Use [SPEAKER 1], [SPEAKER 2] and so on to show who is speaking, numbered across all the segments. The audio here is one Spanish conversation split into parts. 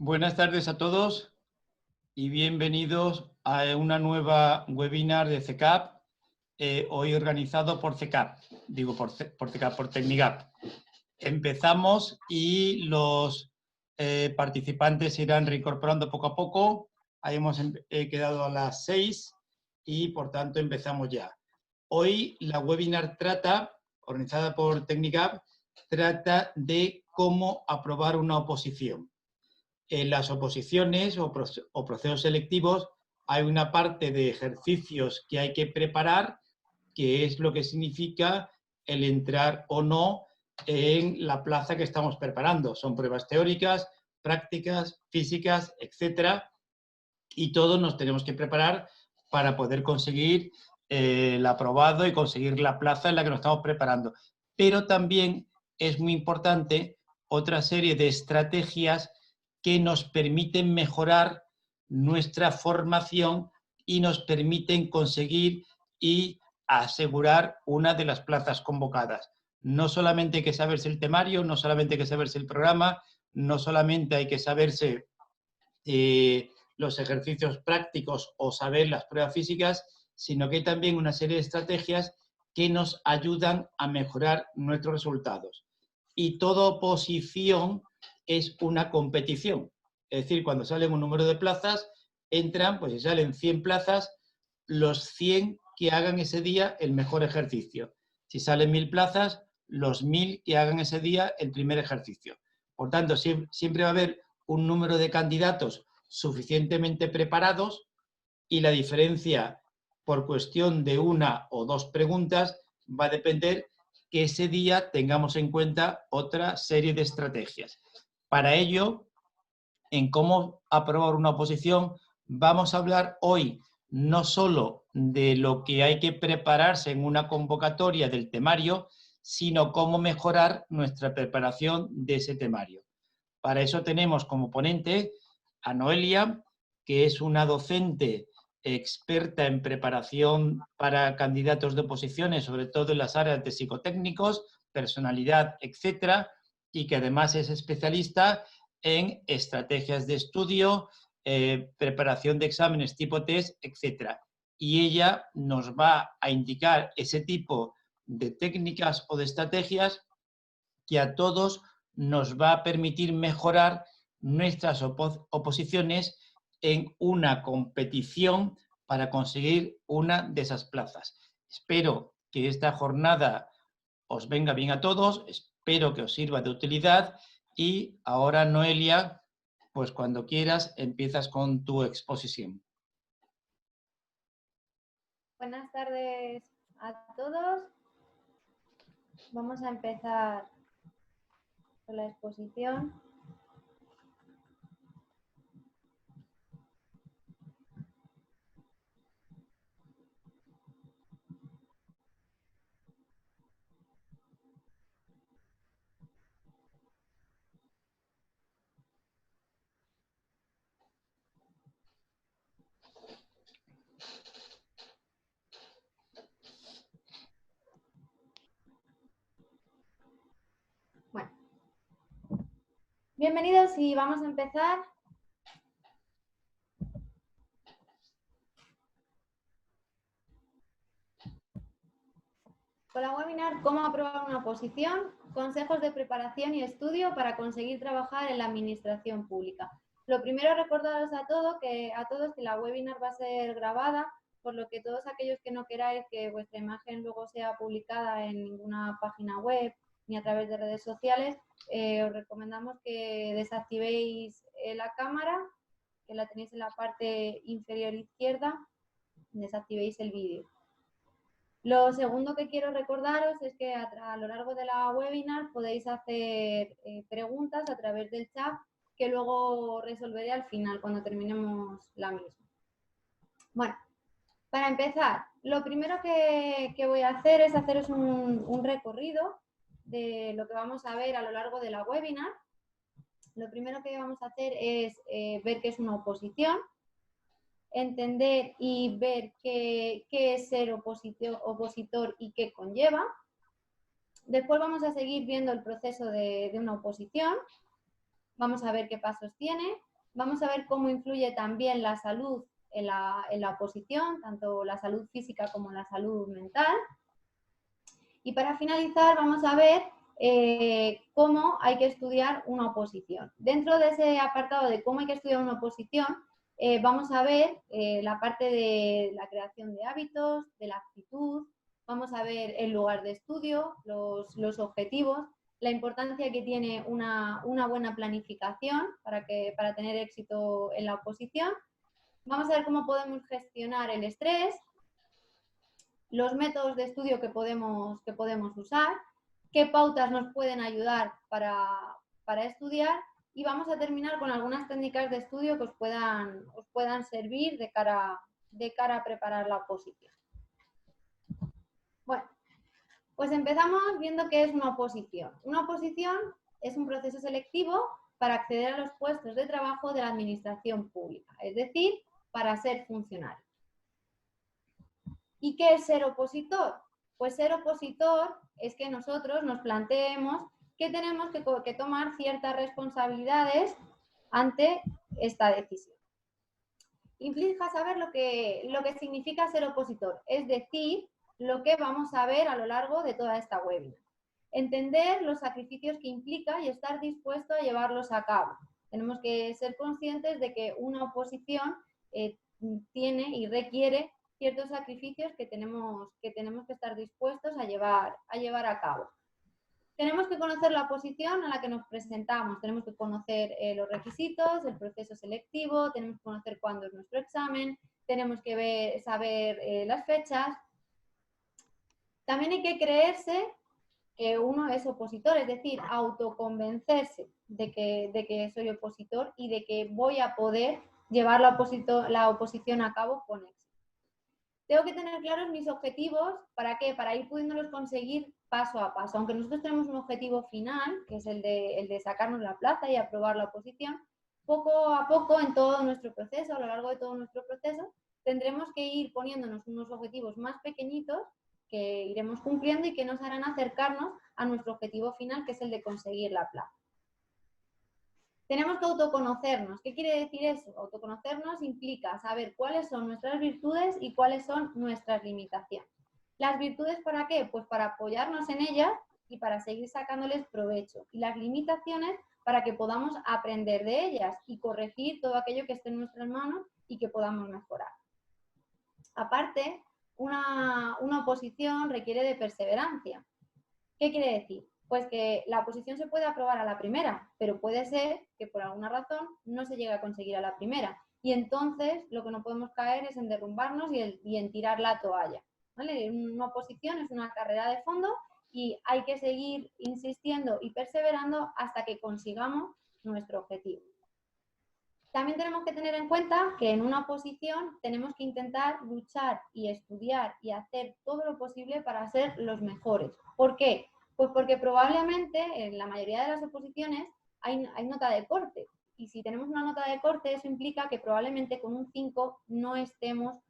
[SPEAKER 1] Buenas tardes a todos y bienvenidos a una nueva webinar de CECAP, hoy organizado por CECAP, digo por CECAP, por Tecnigap. Empezamos y los participantes se irán reincorporando poco a poco. Ahí hemos quedado a las 6 y por tanto empezamos ya. Hoy la webinar organizada por Tecnigap, trata de cómo aprobar una oposición. En las oposiciones o procesos selectivos hay una parte de ejercicios que hay que preparar, que es lo que significa el entrar o no en la plaza que estamos preparando. Son pruebas teóricas, prácticas, físicas, etcétera, y todos nos tenemos que preparar para poder conseguir el aprobado y conseguir la plaza en la que nos estamos preparando. Pero también es muy importante otra serie de estrategias que nos permiten mejorar nuestra formación y nos permiten conseguir y asegurar una de las plazas convocadas. No solamente hay que saberse el temario, no solamente hay que saberse el programa, no solamente hay que saberse los ejercicios prácticos o saber las pruebas físicas, sino que hay también una serie de estrategias que nos ayudan a mejorar nuestros resultados. Y toda oposición es una competición. Es decir, cuando salen un número de plazas, entran, pues si salen 100 plazas, los 100 que hagan ese día el mejor ejercicio. Si salen 1000 plazas, los 1000 que hagan ese día el primer ejercicio. Por tanto, siempre va a haber un número de candidatos suficientemente preparados y la diferencia por cuestión de una o dos preguntas va a depender que ese día tengamos en cuenta otra serie de estrategias. Para ello, en cómo aprobar una oposición, vamos a hablar hoy no solo de lo que hay que prepararse en una convocatoria del temario, sino cómo mejorar nuestra preparación de ese temario. Para eso tenemos como ponente a Noelia, que es una docente experta en preparación para candidatos de oposiciones, sobre todo en las áreas de psicotécnicos, personalidad, etcétera, y que además es especialista en estrategias de estudio, preparación de exámenes tipo test, etcétera. Y ella nos va a indicar ese tipo de técnicas o de estrategias que a todos nos va a permitir mejorar nuestras oposiciones en una competición para conseguir una de esas plazas. Espero que esta jornada os venga bien a todos, espero que os sirva de utilidad y ahora, Noelia, pues cuando quieras empiezas con tu exposición.
[SPEAKER 2] Buenas tardes a todos. Vamos a empezar con la exposición. Bueno, bienvenidos y vamos a empezar. Con la webinar ¿Cómo aprobar una oposición? Consejos de preparación y estudio para conseguir trabajar en la administración pública. Lo primero, recordaros a todos que la webinar va a ser grabada, por lo que todos aquellos que no queráis que vuestra imagen luego sea publicada en ninguna página web ni a través de redes sociales, os recomendamos que desactivéis la cámara, que la tenéis en la parte inferior izquierda, desactivéis el vídeo. Lo segundo que quiero recordaros es que a lo largo de la webinar podéis hacer preguntas a través del chat que luego resolveré al final cuando terminemos la misma. Bueno, para empezar, lo primero que voy a hacer es haceros un recorrido de lo que vamos a ver a lo largo de la webinar. Lo primero que vamos a hacer es ver qué es una oposición, entender y ver qué es ser opositor y qué conlleva. Después vamos a seguir viendo el proceso de una oposición. Vamos a ver qué pasos tiene. Vamos a ver cómo influye también la salud en la oposición, tanto la salud física como la salud mental. Y para finalizar vamos a ver cómo hay que estudiar una oposición. Dentro de ese apartado de cómo hay que estudiar una oposición, vamos a ver la parte de la creación de hábitos, de la actitud, vamos a ver el lugar de estudio, los objetivos, la importancia que tiene una buena planificación para tener éxito en la oposición. Vamos a ver cómo podemos gestionar el estrés, los métodos de estudio que podemos usar, qué pautas nos pueden ayudar para estudiar, y vamos a terminar con algunas técnicas de estudio que os puedan servir de cara a preparar la oposición. Bueno, pues empezamos viendo qué es una oposición. Una oposición es un proceso selectivo para acceder a los puestos de trabajo de la administración pública, es decir, para ser funcionario. ¿Y qué es ser opositor? Pues ser opositor es que nosotros nos planteemos que tenemos que tomar ciertas responsabilidades ante esta decisión. Implica saber lo que significa ser opositor, es decir, lo que vamos a ver a lo largo de toda esta webinar. Entender los sacrificios que implica y estar dispuesto a llevarlos a cabo. Tenemos que ser conscientes de que una oposición tiene y requiere ciertos sacrificios que tenemos que estar dispuestos a llevar a cabo. Tenemos que conocer la oposición a la que nos presentamos, tenemos que conocer los requisitos, el proceso selectivo, tenemos que conocer cuándo es nuestro examen, tenemos que saber las fechas. También hay que creerse que uno es opositor, es decir, autoconvencerse de que soy opositor y de que voy a poder llevar la oposición a cabo con éxito. Tengo que tener claros mis objetivos, ¿para qué? Para ir pudiéndolos conseguir paso a paso. Aunque nosotros tenemos un objetivo final, que es el de sacarnos la plaza y aprobar la oposición, poco a poco en todo nuestro proceso, a lo largo de todo nuestro proceso, tendremos que ir poniéndonos unos objetivos más pequeñitos que iremos cumpliendo y que nos harán acercarnos a nuestro objetivo final, que es el de conseguir la plaza. Tenemos que autoconocernos. ¿Qué quiere decir eso? Autoconocernos implica saber cuáles son nuestras virtudes y cuáles son nuestras limitaciones. ¿Las virtudes para qué? Pues para apoyarnos en ellas y para seguir sacándoles provecho. Y las limitaciones para que podamos aprender de ellas y corregir todo aquello que esté en nuestras manos y que podamos mejorar. Aparte, una oposición requiere de perseverancia. ¿Qué quiere decir? Pues que la oposición se puede aprobar a la primera, pero puede ser que por alguna razón no se llegue a conseguir a la primera. Y entonces lo que no podemos caer es en derrumbarnos y en tirar la toalla, ¿vale? Una oposición es una carrera de fondo y hay que seguir insistiendo y perseverando hasta que consigamos nuestro objetivo. También tenemos que tener en cuenta que en una oposición tenemos que intentar luchar y estudiar y hacer todo lo posible para ser los mejores. ¿Por qué? Pues porque probablemente en la mayoría de las oposiciones hay nota de corte. Y si tenemos una nota de corte, eso implica que probablemente con un 5 no estemos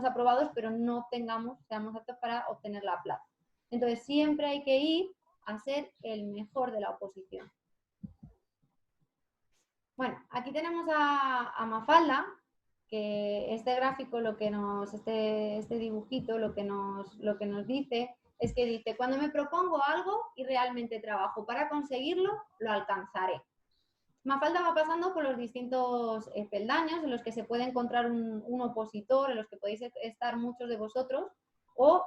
[SPEAKER 2] aprobados, pero seamos aptos para obtener la plaza. Entonces siempre hay que ir a ser el mejor de la oposición. Bueno, aquí tenemos a Mafalda, que este gráfico, este dibujito, lo que nos dice es que dice, cuando me propongo algo y realmente trabajo para conseguirlo, lo alcanzaré. Mafalda va pasando por los distintos peldaños en los que se puede encontrar un opositor, en los que podéis estar muchos de vosotros, o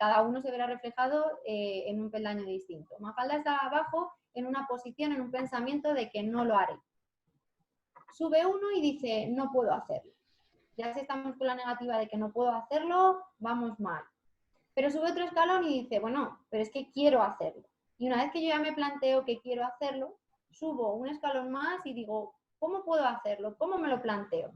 [SPEAKER 2] cada uno se verá reflejado en un peldaño distinto. Mafalda está abajo en una posición, en un pensamiento de que no lo haré. Sube uno y dice, no puedo hacerlo. Ya si estamos con la negativa de que no puedo hacerlo, vamos mal. Pero sube otro escalón y dice, bueno, pero es que quiero hacerlo. Y una vez que yo ya me planteo que quiero hacerlo, subo un escalón más y digo, ¿cómo puedo hacerlo? ¿Cómo me lo planteo?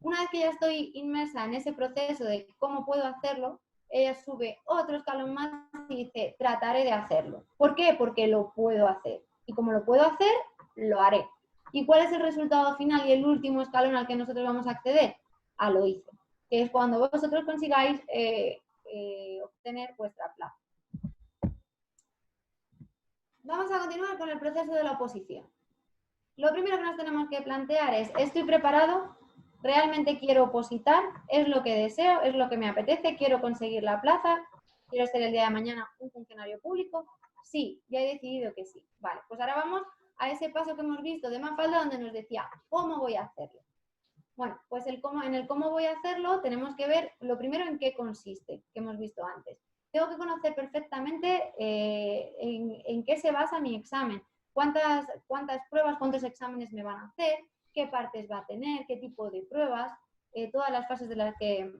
[SPEAKER 2] Una vez que ya estoy inmersa en ese proceso de cómo puedo hacerlo, ella sube otro escalón más y dice, trataré de hacerlo. ¿Por qué? Porque lo puedo hacer. Y como lo puedo hacer, lo haré. ¿Y cuál es el resultado final y el último escalón al que nosotros vamos a acceder? A lo hice, que es cuando vosotros consigáis obtener vuestra plaza. Vamos a continuar con el proceso de la oposición. lo primero que nos tenemos que plantear es, ¿estoy preparado? ¿Realmente quiero opositar? ¿Es lo que deseo? ¿Es lo que me apetece? ¿Quiero conseguir la plaza? ¿Quiero ser el día de mañana un funcionario público? Sí, ya he decidido que sí. Vale, pues ahora vamos a ese paso que hemos visto de Mafalda donde nos decía, ¿cómo voy a hacerlo? Bueno, pues en el cómo voy a hacerlo tenemos que ver lo primero en qué consiste, que hemos visto antes. Tengo que conocer perfectamente en qué se basa mi examen, cuántas pruebas, cuántos exámenes me van a hacer, qué partes va a tener, qué tipo de pruebas, todas las fases de las que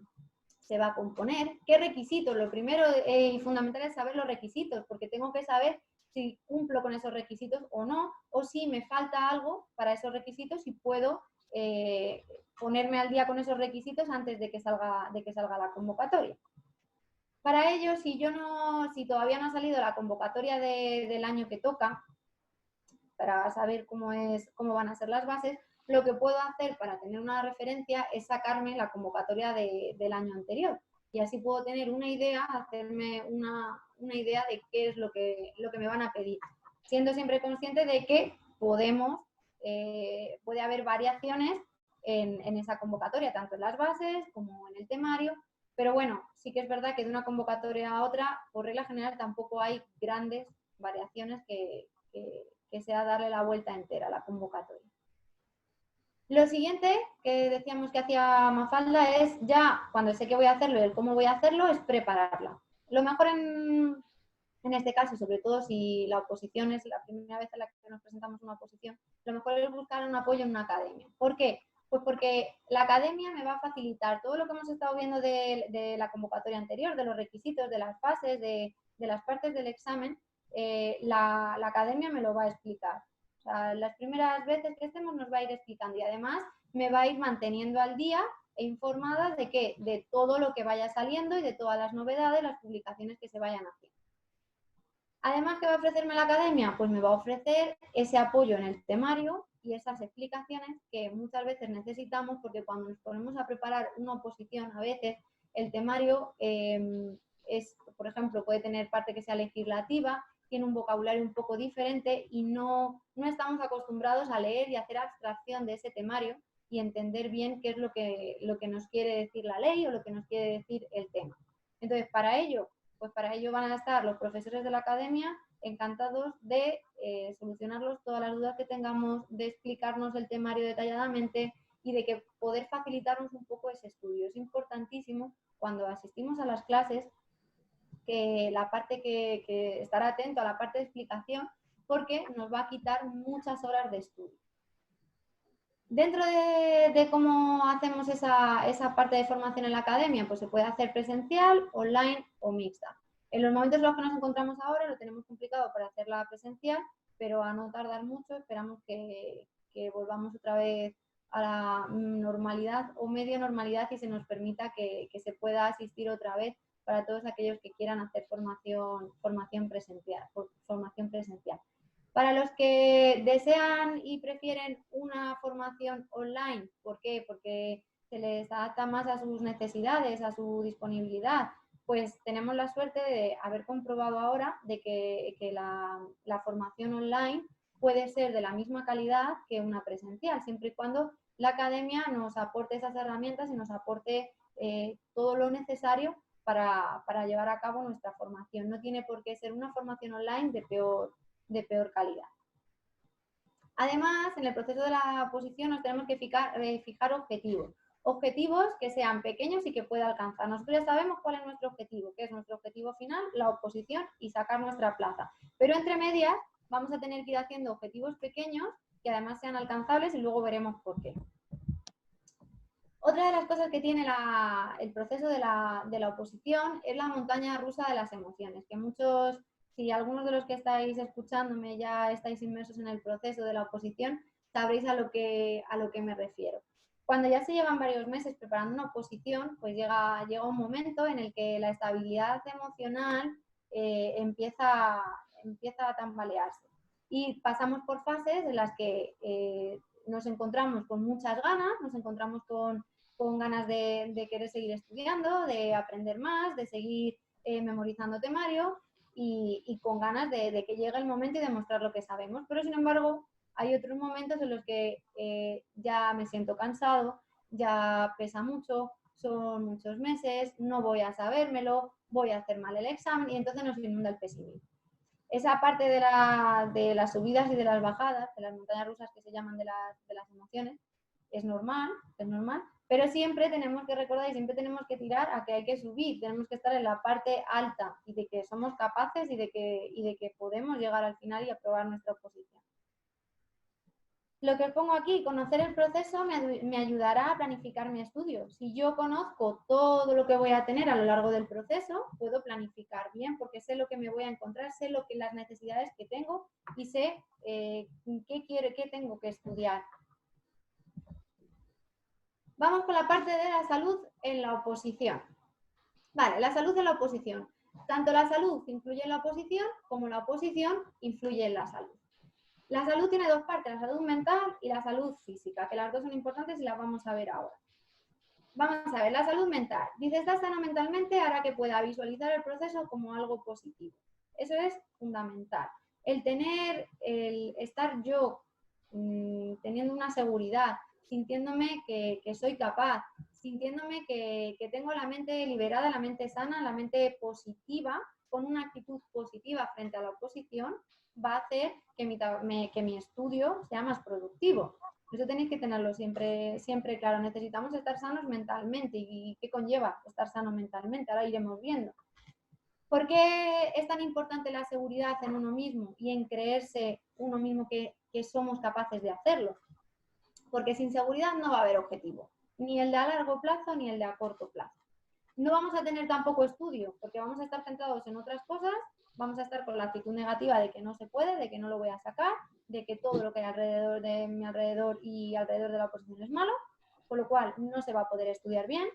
[SPEAKER 2] se va a componer, qué requisitos. Lo primero y fundamental es saber los requisitos, porque tengo que saber si cumplo con esos requisitos o no, o si me falta algo para esos requisitos y puedo ponerme al día con esos requisitos antes de que salga la convocatoria. Para ello, si todavía no ha salido la convocatoria del año que toca, para saber cómo van a ser las bases, lo que puedo hacer para tener una referencia es sacarme la convocatoria del año anterior. Y así puedo tener una idea, hacerme una idea de qué es lo que me van a pedir. Siendo siempre consciente de que puede haber variaciones en esa convocatoria, tanto en las bases como en el temario. Pero bueno, sí que es verdad que de una convocatoria a otra, por regla general, tampoco hay grandes variaciones que sea darle la vuelta entera a la convocatoria. Lo siguiente que decíamos que hacía Mafalda es ya, cuando sé qué voy a hacerlo y el cómo voy a hacerlo, es prepararla. Lo mejor en este caso, sobre todo si la oposición es la primera vez en la que nos presentamos una oposición, lo mejor es buscar un apoyo en una academia. ¿Por qué? Pues porque la academia me va a facilitar todo lo que hemos estado viendo de la convocatoria anterior, de los requisitos, de las fases, de las partes del examen. La academia me lo va a explicar. O sea, las primeras veces que estemos nos va a ir explicando y además me va a ir manteniendo al día e informada de todo lo que vaya saliendo y de todas las novedades, las publicaciones que se vayan haciendo. Además, ¿qué va a ofrecerme la academia? Pues me va a ofrecer ese apoyo en el temario y esas explicaciones que muchas veces necesitamos porque cuando nos ponemos a preparar una oposición, a veces el temario por ejemplo, puede tener parte que sea legislativa, tiene un vocabulario un poco diferente y no estamos acostumbrados a leer y hacer abstracción de ese temario y entender bien qué es lo que nos quiere decir la ley o lo que nos quiere decir el tema. Entonces, para ello van a estar los profesores de la academia encantados de solucionarnos todas las dudas que tengamos, de explicarnos el temario detalladamente y de que poder facilitarnos un poco ese estudio. Es importantísimo cuando asistimos a las clases que la parte que estar atento a la parte de explicación porque nos va a quitar muchas horas de estudio. Dentro de cómo hacemos esa parte de formación en la academia, pues se puede hacer presencial, online o mixta. En los momentos en los que nos encontramos ahora lo tenemos complicado para hacerla presencial, pero a no tardar mucho esperamos que volvamos otra vez a la normalidad o medio normalidad y se nos permita que se pueda asistir otra vez para todos aquellos que quieran hacer formación presencial. Para los que desean y prefieren una formación online, ¿por qué? Porque se les adapta más a sus necesidades, a su disponibilidad. Pues tenemos la suerte de haber comprobado ahora de que la formación online puede ser de la misma calidad que una presencial, siempre y cuando la academia nos aporte esas herramientas y nos aporte todo lo necesario para llevar a cabo nuestra formación. No tiene por qué ser una formación online de peor calidad. Además, en el proceso de la oposición nos tenemos que fijar objetivos que sean pequeños y que pueda alcanzar. Nosotros ya sabemos cuál es nuestro objetivo, que es nuestro objetivo final, la oposición y sacar nuestra plaza. Pero entre medias vamos a tener que ir haciendo objetivos pequeños que además sean alcanzables y luego veremos por qué. Otra de las cosas que tiene el proceso de la oposición es la montaña rusa de las emociones, que si algunos de los que estáis escuchándome ya estáis inmersos en el proceso de la oposición, sabréis a lo que me refiero. Cuando ya se llevan varios meses preparando una oposición, pues llega un momento en el que la estabilidad emocional empieza a tambalearse. Y pasamos por fases en las que nos encontramos con muchas ganas, nos encontramos con ganas de querer seguir estudiando, de aprender más, de seguir memorizando temario y con ganas de que llegue el momento y demostrar lo que sabemos. Pero, sin embargo, Hay otros momentos en los que ya me siento cansado, ya pesa mucho, son muchos meses, no voy a sabérmelo, voy a hacer mal el examen y entonces nos inunda el pesimismo. Esa parte de las subidas y de las bajadas, de las montañas rusas que se llaman de las emociones, es normal, pero siempre tenemos que recordar y siempre tenemos que tirar a que hay que subir, tenemos que estar en la parte alta y de que somos capaces y de que podemos llegar al final y aprobar nuestra oposición. Lo que os pongo aquí, conocer el proceso me ayudará a planificar mi estudio. Si yo conozco todo lo que voy a tener a lo largo del proceso, puedo planificar bien porque sé lo que me voy a encontrar, sé las necesidades que tengo y sé qué tengo que estudiar. Vamos con la parte de la salud en la oposición. Vale, la salud en la oposición. Tanto la salud influye en la oposición como la oposición influye en la salud. La salud tiene dos partes, la salud mental y la salud física, que las dos son importantes y las vamos a ver ahora. Vamos a ver, la salud mental. Dice, estar sano mentalmente hará que pueda visualizar el proceso como algo positivo. Eso es fundamental. El estar yo teniendo una seguridad, sintiéndome que soy capaz, sintiéndome que tengo la mente liberada, la mente sana, la mente positiva, con una actitud positiva frente a la oposición, va a hacer que mi estudio sea más productivo. Eso tenéis que tenerlo siempre claro. Necesitamos estar sanos mentalmente. ¿Y qué conlleva estar sano mentalmente? Ahora iremos viendo. ¿Por qué es tan importante la seguridad en uno mismo y en creerse uno mismo que somos capaces de hacerlo? Porque sin seguridad no va a haber objetivo, ni el de a largo plazo ni el de a corto plazo. No vamos a tener tampoco estudio, porque vamos a estar centrados en otras cosas, vamos a estar con la actitud negativa de que no se puede, de que no lo voy a sacar, de que todo lo que hay alrededor de mi alrededor y alrededor de la oposición es malo, con lo cual no se va a poder estudiar bien.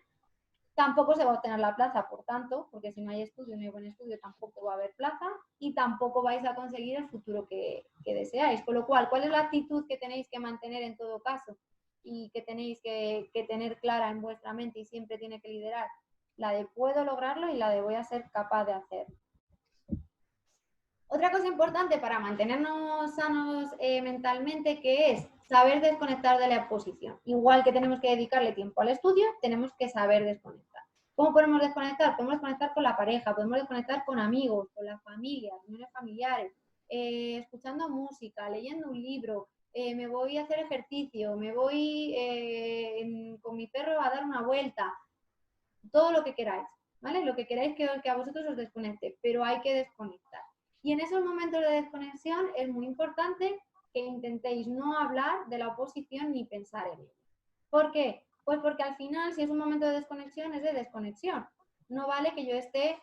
[SPEAKER 2] Tampoco se va a obtener la plaza, por tanto, porque si no hay estudio, no hay buen estudio, tampoco va a haber plaza y tampoco vais a conseguir el futuro que deseáis. Con lo cual, ¿cuál es la actitud que tenéis que mantener en todo caso y que tenéis que tener clara en vuestra mente y siempre tiene que liderar? La de puedo lograrlo y la de voy a ser capaz de hacerlo. Otra cosa importante para mantenernos sanos mentalmente, que es saber desconectar de la oposición. Igual que tenemos que dedicarle tiempo al estudio, tenemos que saber desconectar. ¿Cómo podemos desconectar? Podemos desconectar con la pareja, podemos desconectar con amigos, con la familia, reuniones familiares, escuchando música, leyendo un libro, me voy a hacer ejercicio, me voy con mi perro a dar una vuelta, todo lo que queráis, ¿vale? Lo que queráis que a vosotros os desconecte, pero hay que desconectar. Y en esos momentos de desconexión es muy importante que intentéis no hablar de la oposición ni pensar en ello. ¿Por qué? Pues porque al final, si es un momento de desconexión, es de desconexión. No vale que yo esté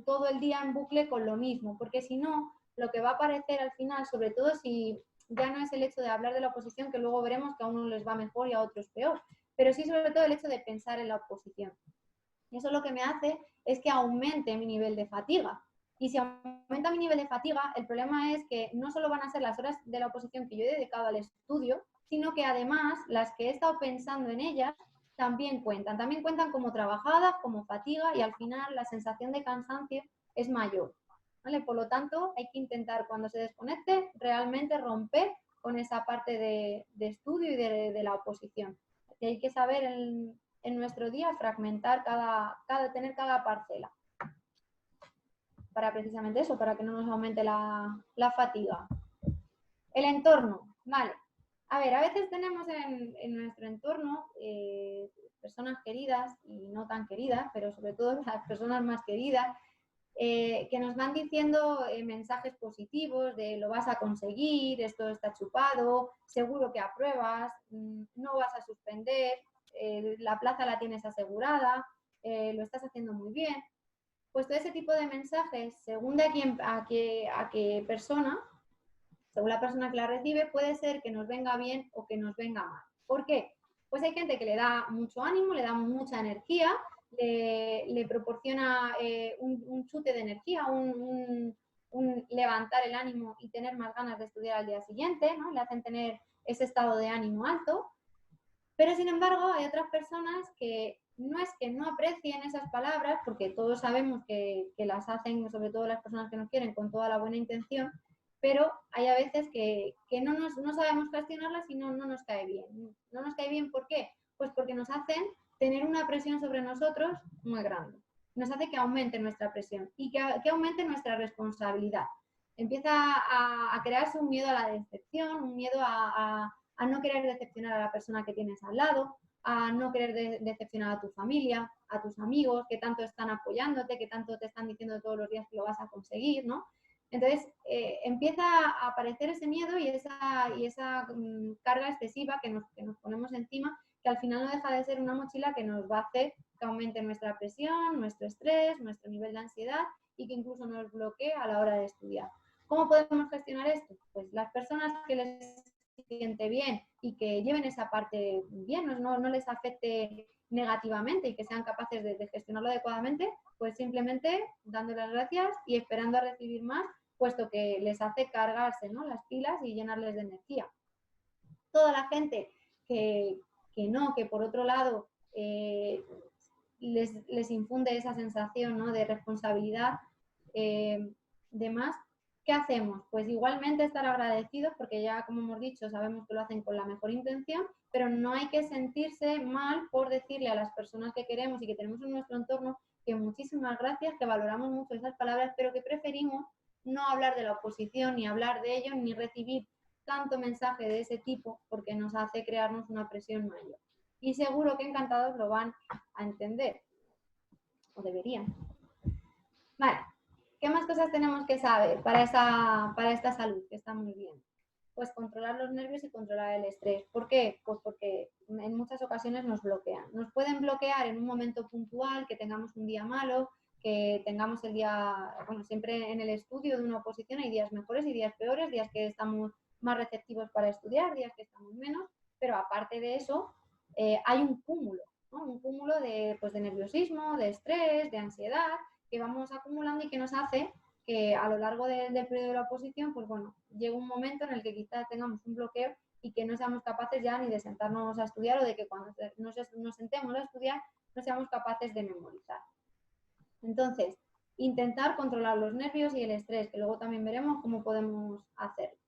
[SPEAKER 2] todo el día en bucle con lo mismo, porque si no, lo que va a aparecer al final, sobre todo si ya no es el hecho de hablar de la oposición, que luego veremos que a unos les va mejor y a otros peor, pero sí sobre todo el hecho de pensar en la oposición. Y eso lo que me hace es que aumente mi nivel de fatiga. Y si aumenta mi nivel de fatiga, el problema es que no solo van a ser las horas de la oposición que yo he dedicado al estudio, sino que además las que he estado pensando en ellas también cuentan como trabajadas, como fatiga y al final la sensación de cansancio es mayor, ¿vale? Por lo tanto, hay que intentar cuando se desconecte realmente romper con esa parte de estudio y de la oposición. Y hay que saber en nuestro día fragmentar tener cada parcela. Para precisamente eso, para que no nos aumente la fatiga. El entorno, vale. A ver, a veces tenemos en nuestro entorno personas queridas y no tan queridas, pero sobre todo las personas más queridas, que nos van diciendo mensajes positivos de lo vas a conseguir, esto está chupado, seguro que apruebas, no vas a suspender, la plaza la tienes asegurada, lo estás haciendo muy bien. Pues todo ese tipo de mensajes, según a qué persona, según la persona que la recibe, puede ser que nos venga bien o que nos venga mal. ¿Por qué? Pues hay gente que le da mucho ánimo, le da mucha energía, le proporciona un chute de energía, un levantar el ánimo y tener más ganas de estudiar al día siguiente, ¿no? Le hacen tener ese estado de ánimo alto. Pero sin embargo hay otras personas que no es que no aprecien esas palabras, porque todos sabemos que las hacen, sobre todo las personas que nos quieren, con toda la buena intención, pero hay a veces que no sabemos gestionarlas y no nos cae bien. No nos cae bien, ¿por qué? Pues porque nos hacen tener una presión sobre nosotros muy grande. Nos hace que aumente nuestra presión y que aumente nuestra responsabilidad. Empieza a crearse un miedo a la decepción, un miedo a no querer decepcionar a la persona que tienes al lado, a no querer decepcionar a tu familia, a tus amigos, que tanto están apoyándote, que tanto te están diciendo todos los días que lo vas a conseguir, ¿no? Entonces, empieza a aparecer ese miedo y esa carga excesiva que nos ponemos encima, que al final no deja de ser una mochila que nos va a hacer que aumente nuestra presión, nuestro estrés, nuestro nivel de ansiedad y que incluso nos bloquee a la hora de estudiar. ¿Cómo podemos gestionar esto? Pues las personas que les siente bien y que lleven esa parte bien, no les afecte negativamente y que sean capaces de gestionarlo adecuadamente, pues simplemente dando las gracias y esperando a recibir más, puesto que les hace cargarse, ¿no?, las pilas y llenarles de energía. Toda la gente que por otro lado les infunde esa sensación, ¿no?, de responsabilidad, de más, ¿qué hacemos? Pues igualmente estar agradecidos, porque ya, como hemos dicho, sabemos que lo hacen con la mejor intención, pero no hay que sentirse mal por decirle a las personas que queremos y que tenemos en nuestro entorno que muchísimas gracias, que valoramos mucho esas palabras, pero que preferimos no hablar de la oposición, ni hablar de ello, ni recibir tanto mensaje de ese tipo, porque nos hace crearnos una presión mayor. Y seguro que encantados lo van a entender, o deberían. Vale. ¿Qué más cosas tenemos que saber para esta salud, que está muy bien? Pues controlar los nervios y controlar el estrés. ¿Por qué? Pues porque en muchas ocasiones nos bloquean. Nos pueden bloquear en un momento puntual, que tengamos un día malo, que tengamos el día, bueno, siempre en el estudio de una oposición hay días mejores y días peores, días que estamos más receptivos para estudiar, días que estamos menos, pero aparte de eso hay un cúmulo, ¿no? Un cúmulo de nerviosismo, de estrés, de ansiedad, que vamos acumulando y que nos hace que a lo largo del periodo de la oposición, pues bueno, llega un momento en el que quizás tengamos un bloqueo y que no seamos capaces ya ni de sentarnos a estudiar o de que cuando nos sentemos a estudiar no seamos capaces de memorizar. Entonces, intentar controlar los nervios y el estrés, que luego también veremos cómo podemos hacerlo.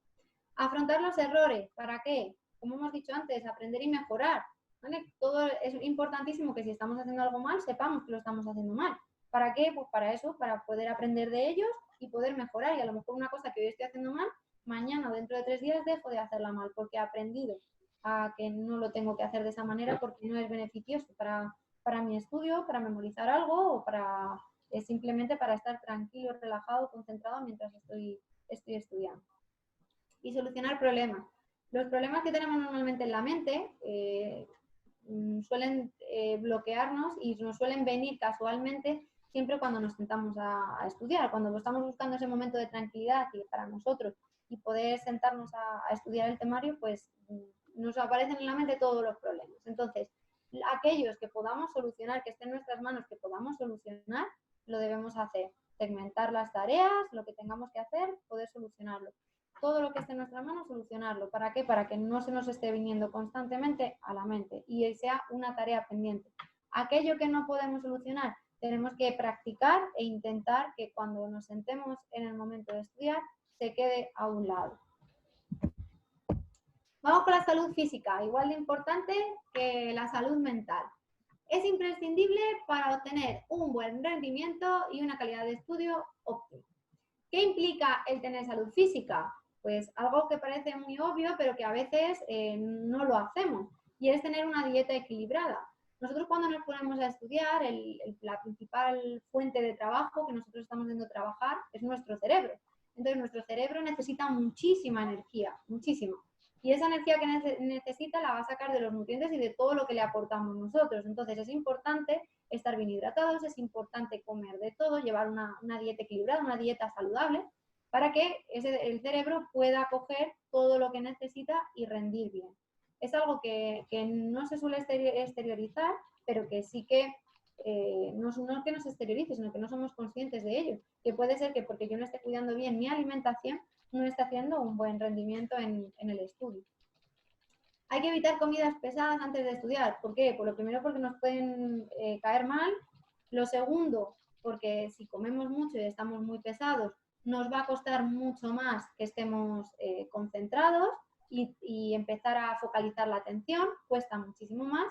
[SPEAKER 2] Afrontar los errores, ¿para qué? Como hemos dicho antes, aprender y mejorar, ¿vale? Todo es importantísimo que si estamos haciendo algo mal, sepamos que lo estamos haciendo mal. ¿Para qué? Pues para eso, para poder aprender de ellos y poder mejorar. Y a lo mejor una cosa que hoy estoy haciendo mal, mañana o dentro de 3 días dejo de hacerla mal, porque he aprendido a que no lo tengo que hacer de esa manera porque no es beneficioso para mi estudio, para memorizar algo o para simplemente para estar tranquilo, relajado, concentrado mientras estoy estudiando. Y solucionar problemas. Los problemas que tenemos normalmente en la mente suelen bloquearnos y nos suelen venir casualmente siempre cuando nos sentamos a estudiar, cuando estamos buscando ese momento de tranquilidad y para nosotros y poder sentarnos a estudiar el temario, pues nos aparecen en la mente todos los problemas. Entonces, aquellos que podamos solucionar, que estén en nuestras manos, que podamos solucionar, lo debemos hacer. Segmentar las tareas, lo que tengamos que hacer, poder solucionarlo. Todo lo que esté en nuestras manos, solucionarlo. ¿Para qué? Para que no se nos esté viniendo constantemente a la mente y sea una tarea pendiente. Aquello que no podemos solucionar, tenemos que practicar e intentar que cuando nos sentemos en el momento de estudiar, se quede a un lado. Vamos con la salud física, igual de importante que la salud mental. Es imprescindible para obtener un buen rendimiento y una calidad de estudio óptima. ¿Qué implica el tener salud física? Pues algo que parece muy obvio, pero que a veces no lo hacemos, y es tener una dieta equilibrada. Nosotros cuando nos ponemos a estudiar, la principal fuente de trabajo que nosotros estamos haciendo trabajar es nuestro cerebro. Entonces nuestro cerebro necesita muchísima energía, muchísima. Y esa energía que necesita la va a sacar de los nutrientes y de todo lo que le aportamos nosotros. Entonces es importante estar bien hidratados, es importante comer de todo, llevar una dieta equilibrada, una dieta saludable, para que el cerebro pueda coger todo lo que necesita y rendir bien. Es algo que no se suele exteriorizar, pero que sí que no que no se exteriorice, sino que no somos conscientes de ello. Que puede ser que porque yo no esté cuidando bien mi alimentación, no esté haciendo un buen rendimiento en el estudio. Hay que evitar comidas pesadas antes de estudiar. ¿Por qué? Pues lo primero porque nos pueden caer mal. Lo segundo, porque si comemos mucho y estamos muy pesados, nos va a costar mucho más que estemos concentrados y empezar a focalizar la atención, cuesta muchísimo más.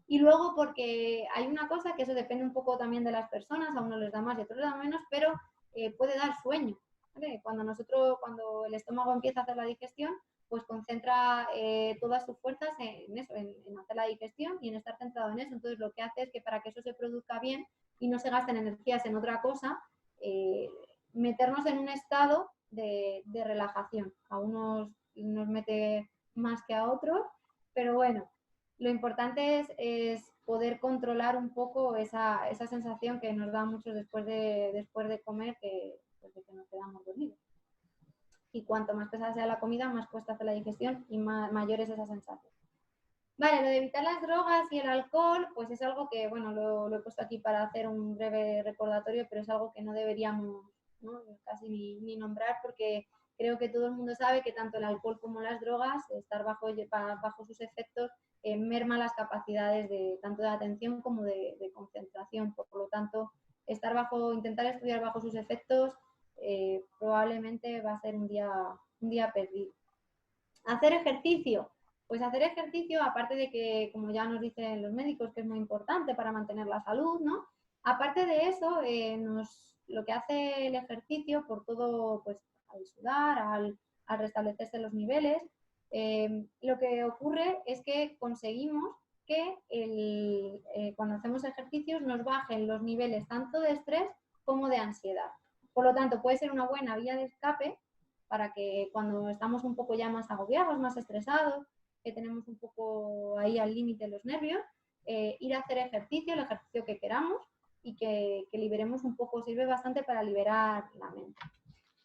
[SPEAKER 2] Y luego porque hay una cosa que eso depende un poco también de las personas, a unos les da más y a otros les da menos, pero puede dar sueño, ¿vale? Cuando el estómago empieza a hacer la digestión, pues concentra todas sus fuerzas en eso, en hacer la digestión y en estar centrado en eso. Entonces lo que hace es que para que eso se produzca bien y no se gasten energías en otra cosa, meternos en un estado de relajación. A unos nos mete más que a otros, pero bueno, lo importante es poder controlar un poco esa sensación que nos da mucho después de comer, que nos quedamos dormidos. Y cuanto más pesada sea la comida, más cuesta hacer la digestión y mayor es esa sensación. Vale, lo de evitar las drogas y el alcohol, pues es algo que, bueno, lo he puesto aquí para hacer un breve recordatorio, pero es algo que no deberíamos, ¿no?, casi ni nombrar, porque creo que todo el mundo sabe que tanto el alcohol como las drogas, estar bajo sus efectos, merma las capacidades tanto de atención como de concentración. Por lo tanto, intentar estudiar bajo sus efectos probablemente va a ser un día perdido. Hacer ejercicio. Pues hacer ejercicio, aparte de que, como ya nos dicen los médicos, que es muy importante para mantener la salud, ¿no? Aparte de eso, lo que hace el ejercicio, por todo, pues al sudar, al restablecerse los niveles, lo que ocurre es que conseguimos que cuando hacemos ejercicios nos bajen los niveles tanto de estrés como de ansiedad. Por lo tanto, puede ser una buena vía de escape para que cuando estamos un poco ya más agobiados, más estresados, que tenemos un poco ahí al límite los nervios, ir a hacer ejercicio, el ejercicio que queramos, y que liberemos un poco, sirve bastante para liberar la mente.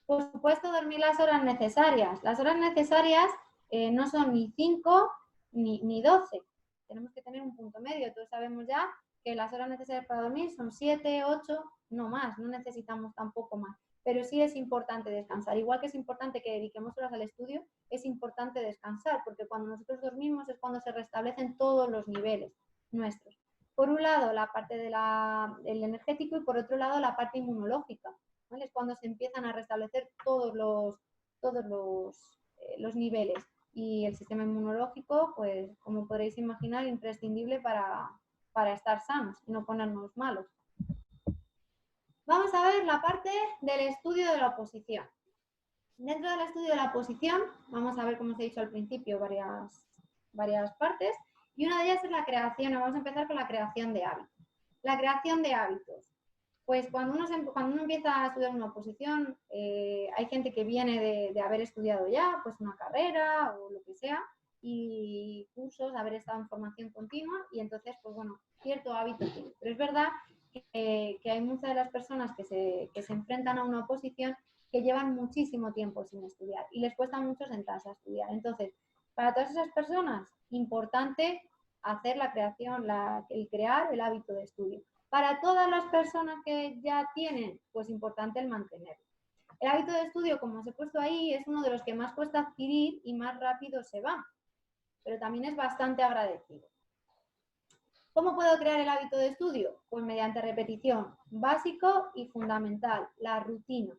[SPEAKER 2] Por supuesto, dormir las horas necesarias. Las horas necesarias no son ni 5 ni 12. Tenemos que tener un punto medio. Todos sabemos ya que las horas necesarias para dormir son 7, 8, no más, no necesitamos tampoco más. Pero sí es importante descansar. Igual que es importante que dediquemos horas al estudio, es importante descansar, porque cuando nosotros dormimos es cuando se restablecen todos los niveles nuestros. Por un lado, la parte del energético y por otro lado, la parte inmunológica, ¿vale? Es cuando se empiezan a restablecer todos los niveles. Y el sistema inmunológico, pues como podréis imaginar, imprescindible para estar sanos y no ponernos malos. Vamos a ver la parte del estudio de la oposición. Dentro del estudio de la oposición, vamos a ver, como os he dicho al principio, varias partes. Y una de ellas es la creación. Vamos a empezar con la creación de hábitos. La creación de hábitos. Pues cuando uno empieza a estudiar una oposición, hay gente que viene de haber estudiado ya, pues una carrera o lo que sea, y cursos, haber estado en formación continua, y entonces, pues bueno, cierto hábito tiene. Pero es verdad que hay muchas de las personas que se enfrentan a una oposición que llevan muchísimo tiempo sin estudiar y les cuesta mucho sentarse a estudiar. Entonces, para todas esas personas, importante hacer la creación, el crear el hábito de estudio. Para todas las personas que ya tienen, pues importante el mantenerlo. El hábito de estudio, como os he puesto ahí, es uno de los que más cuesta adquirir y más rápido se va, pero también es bastante agradecido. ¿Cómo puedo crear el hábito de estudio? Pues mediante repetición, básico y fundamental, la rutina.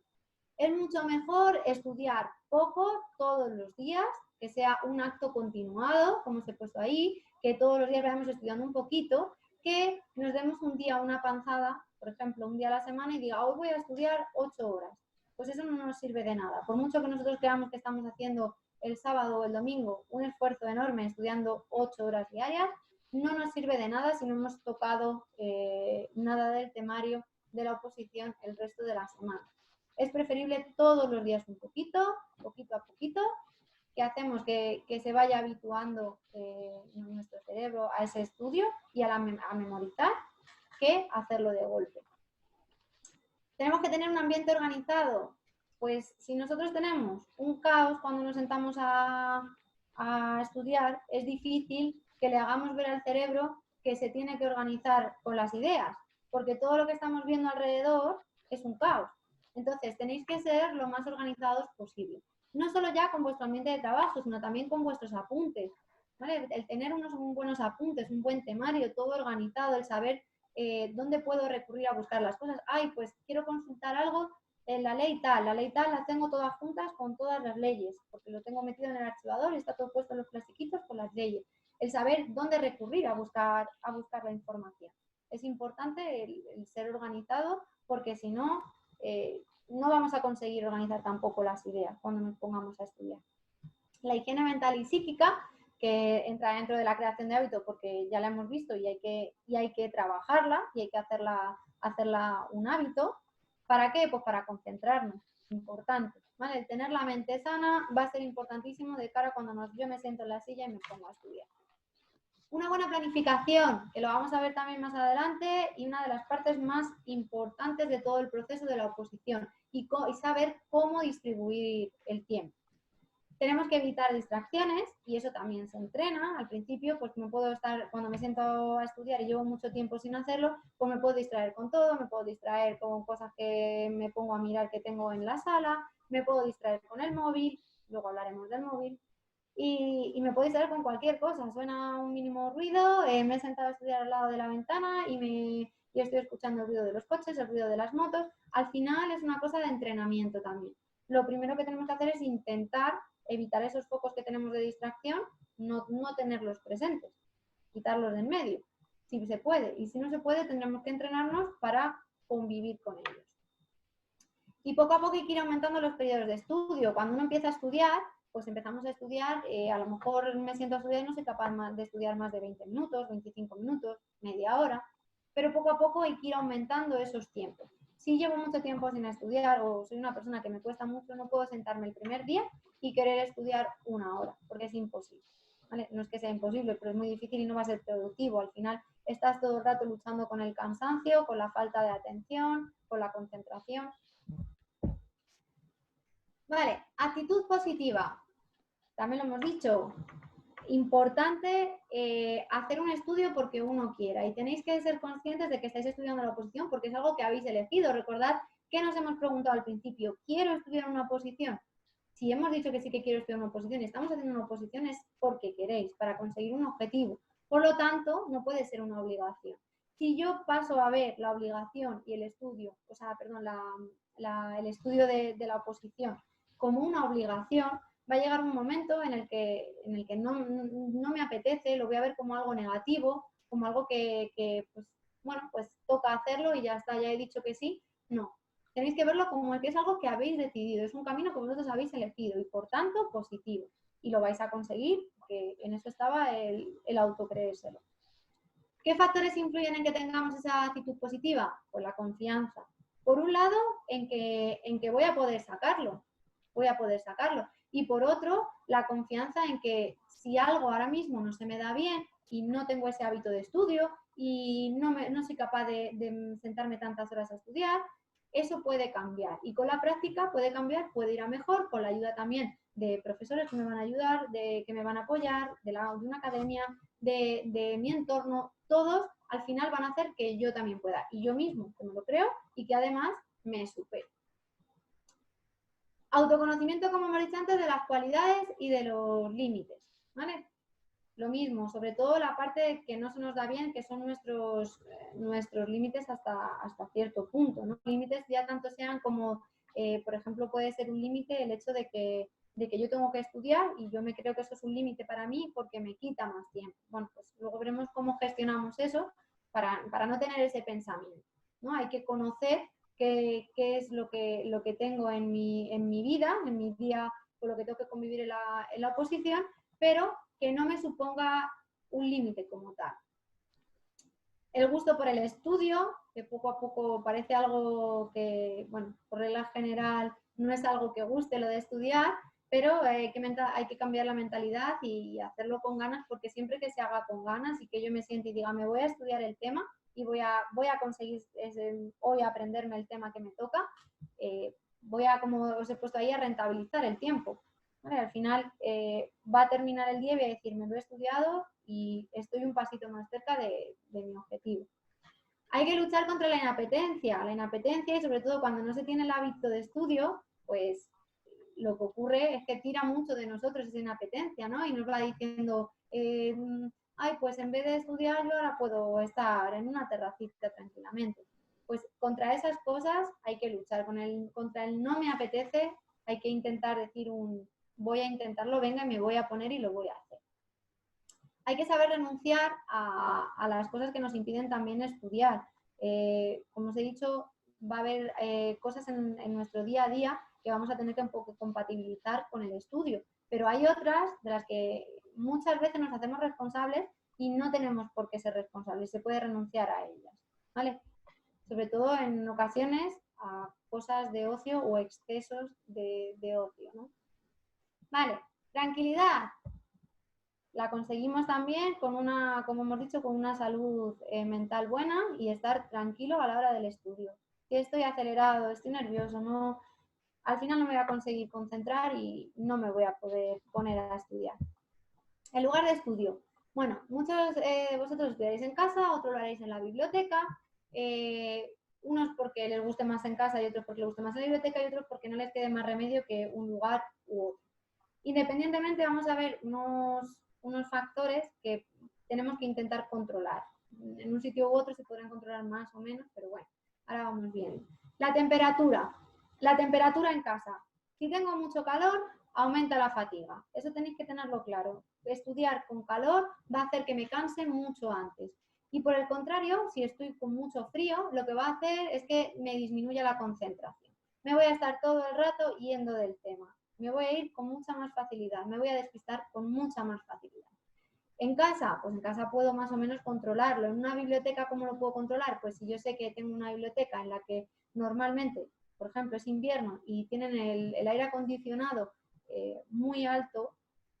[SPEAKER 2] Es mucho mejor estudiar poco todos los días, que sea un acto continuado, como os he puesto ahí, que todos los días vayamos estudiando un poquito, que nos demos un día una panzada, por ejemplo, un día a la semana y diga, hoy voy a estudiar 8 horas. Pues eso no nos sirve de nada. Por mucho que nosotros creamos que estamos haciendo el sábado o el domingo un esfuerzo enorme estudiando 8 horas diarias, no nos sirve de nada si no hemos tocado nada del temario de la oposición el resto de la semana. Es preferible todos los días un poquito a poquito, que hacemos que se vaya habituando nuestro cerebro a ese estudio y a memorizar, que hacerlo de golpe. ¿Tenemos que tener un ambiente organizado? Pues si nosotros tenemos un caos cuando nos sentamos a estudiar, es difícil que le hagamos ver al cerebro que se tiene que organizar con las ideas, porque todo lo que estamos viendo alrededor es un caos. Entonces, tenéis que ser lo más organizados posible. No solo ya con vuestro ambiente de trabajo, sino también con vuestros apuntes, ¿vale? El tener unos buenos apuntes, un buen temario, todo organizado, el saber dónde puedo recurrir a buscar las cosas. Ay, pues quiero consultar algo la ley tal las tengo todas juntas con todas las leyes, porque lo tengo metido en el archivador y está todo puesto en los plastiquitos con las leyes. El saber dónde recurrir a buscar la información. Es importante el ser organizado, porque si no, no vamos a conseguir organizar tampoco las ideas cuando nos pongamos a estudiar. La higiene mental y psíquica, que entra dentro de la creación de hábitos porque ya la hemos visto y hay que trabajarla y hay que hacerla un hábito. ¿Para qué? Pues para concentrarnos, importante. ¿Vale? El tener la mente sana va a ser importantísimo de cara a cuando yo me siento en la silla y me pongo a estudiar. Una buena planificación, que lo vamos a ver también más adelante, y una de las partes más importantes de todo el proceso de la oposición, y saber cómo distribuir el tiempo. Tenemos que evitar distracciones y eso también se entrena. Al principio, pues me puedo estar, cuando me siento a estudiar y llevo mucho tiempo sin hacerlo, pues me puedo distraer con todo, me puedo distraer con cosas que me pongo a mirar que tengo en la sala, me puedo distraer con el móvil, luego hablaremos del móvil, y me puedo distraer con cualquier cosa. Suena un mínimo ruido, me he sentado a estudiar al lado de la ventana y estoy escuchando el ruido de los coches, el ruido de las motos. Al final es una cosa de entrenamiento también. Lo primero que tenemos que hacer es intentar evitar esos focos que tenemos de distracción, no tenerlos presentes, quitarlos de en medio, si se puede. Y si no se puede, tendremos que entrenarnos para convivir con ellos. Y poco a poco hay que ir aumentando los periodos de estudio. Cuando uno empieza a estudiar, pues empezamos a estudiar, a lo mejor me siento a estudiar y no soy capaz de estudiar más de 20 minutos, 25 minutos, media hora, pero poco a poco hay que ir aumentando esos tiempos. Si llevo mucho tiempo sin estudiar o soy una persona que me cuesta mucho, no puedo sentarme el primer día y querer estudiar una hora, porque es imposible. ¿Vale? No es que sea imposible, pero es muy difícil y no va a ser productivo. Al final estás todo el rato luchando con el cansancio, con la falta de atención, con la concentración. Vale, actitud positiva. También lo hemos dicho. Importante hacer un estudio porque uno quiera, y tenéis que ser conscientes de que estáis estudiando la oposición porque es algo que habéis elegido. Recordad que nos hemos preguntado al principio, ¿quiero estudiar una oposición? Si hemos dicho que sí que quiero estudiar una oposición y estamos haciendo una oposición es porque queréis, para conseguir un objetivo. Por lo tanto, no puede ser una obligación. Si yo paso a ver la obligación y el estudio, o sea, perdón, el estudio de la oposición como una obligación, va a llegar un momento en el que no me apetece, lo voy a ver como algo negativo, como algo que pues, bueno, pues toca hacerlo y ya está, ya he dicho que sí. No, tenéis que verlo como que es algo que habéis decidido, es un camino que vosotros habéis elegido y por tanto positivo. Y lo vais a conseguir, porque en eso estaba el autocreérselo. ¿Qué factores influyen en que tengamos esa actitud positiva? Pues la confianza. Por un lado, en que voy a poder sacarlo. Y por otro, la confianza en que si algo ahora mismo no se me da bien y no tengo ese hábito de estudio y no soy capaz de sentarme tantas horas a estudiar, eso puede cambiar. Y con la práctica puede cambiar, puede ir a mejor, con la ayuda también de profesores que me van a ayudar, que me van a apoyar, de una academia, de mi entorno. Todos al final van a hacer que yo también pueda. Y yo mismo, que me lo creo y que además me supero. Autoconocimiento, como hemos dicho antes, de las cualidades y de los límites, ¿vale? Lo mismo, sobre todo la parte que no se nos da bien, que son nuestros límites hasta cierto punto, ¿no? Límites ya tanto sean como, por ejemplo, puede ser un límite el hecho de que yo tengo que estudiar y yo me creo que eso es un límite para mí porque me quita más tiempo. Bueno, pues luego veremos cómo gestionamos eso para no tener ese pensamiento, ¿no? Hay que conocer qué es lo que tengo en mi vida, en mi día, con lo que tengo que convivir en la oposición, pero que no me suponga un límite como tal. El gusto por el estudio, que poco a poco parece algo que, bueno, por regla general no es algo que guste lo de estudiar, pero hay que cambiar la mentalidad y hacerlo con ganas, porque siempre que se haga con ganas y que yo me siente y diga, me voy a estudiar el tema y voy a conseguir hoy aprenderme el tema que me toca, voy a, como os he puesto ahí, a rentabilizar el tiempo. ¿Vale? Al final va a terminar el día y voy a decir, me lo he estudiado y estoy un pasito más cerca de mi objetivo. Hay que luchar contra la inapetencia. La inapetencia, y sobre todo cuando no se tiene el hábito de estudio, pues lo que ocurre es que tira mucho de nosotros esa inapetencia, ¿no? Y nos va diciendo, ay, pues en vez de estudiar yo ahora puedo estar en una terracita tranquilamente. Pues contra esas cosas hay que luchar. Contra el no me apetece hay que intentar decir voy a intentarlo, venga, y me voy a poner y lo voy a hacer. Hay que saber renunciar a las cosas que nos impiden también estudiar. Como os he dicho, va a haber cosas en nuestro día a día que vamos a tener que compatibilizar con el estudio, pero hay otras de las que muchas veces nos hacemos responsables y no tenemos por qué ser responsables, se puede renunciar a ellas, ¿vale? Sobre todo en ocasiones a cosas de ocio o excesos de ocio, ¿no? Vale, tranquilidad. La conseguimos también con una, como hemos dicho, con una salud mental buena y estar tranquilo a la hora del estudio. Si estoy acelerado, estoy nervioso, no, al final no me voy a conseguir concentrar y no me voy a poder poner a estudiar. El lugar de estudio. Bueno, muchos de vosotros estudiaréis en casa, otros lo haréis en la biblioteca. Unos porque les guste más en casa y otros porque les guste más en la biblioteca y otros porque no les quede más remedio que un lugar u otro. Independientemente vamos a ver unos factores que tenemos que intentar controlar. En un sitio u otro se podrán controlar más o menos, pero bueno, ahora vamos viendo. La temperatura en casa. Si tengo mucho calor, aumenta la fatiga. Eso tenéis que tenerlo claro. Estudiar con calor va a hacer que me canse mucho antes. Y por el contrario, si estoy con mucho frío, lo que va a hacer es que me disminuya la concentración. Me voy a estar todo el rato yendo del tema. Me voy a ir con mucha más facilidad, me voy a despistar con mucha más facilidad. En casa, pues en casa puedo más o menos controlarlo. En una biblioteca, ¿cómo lo puedo controlar? Pues si yo sé que tengo una biblioteca en la que normalmente, por ejemplo, es invierno y tienen el aire acondicionado muy alto,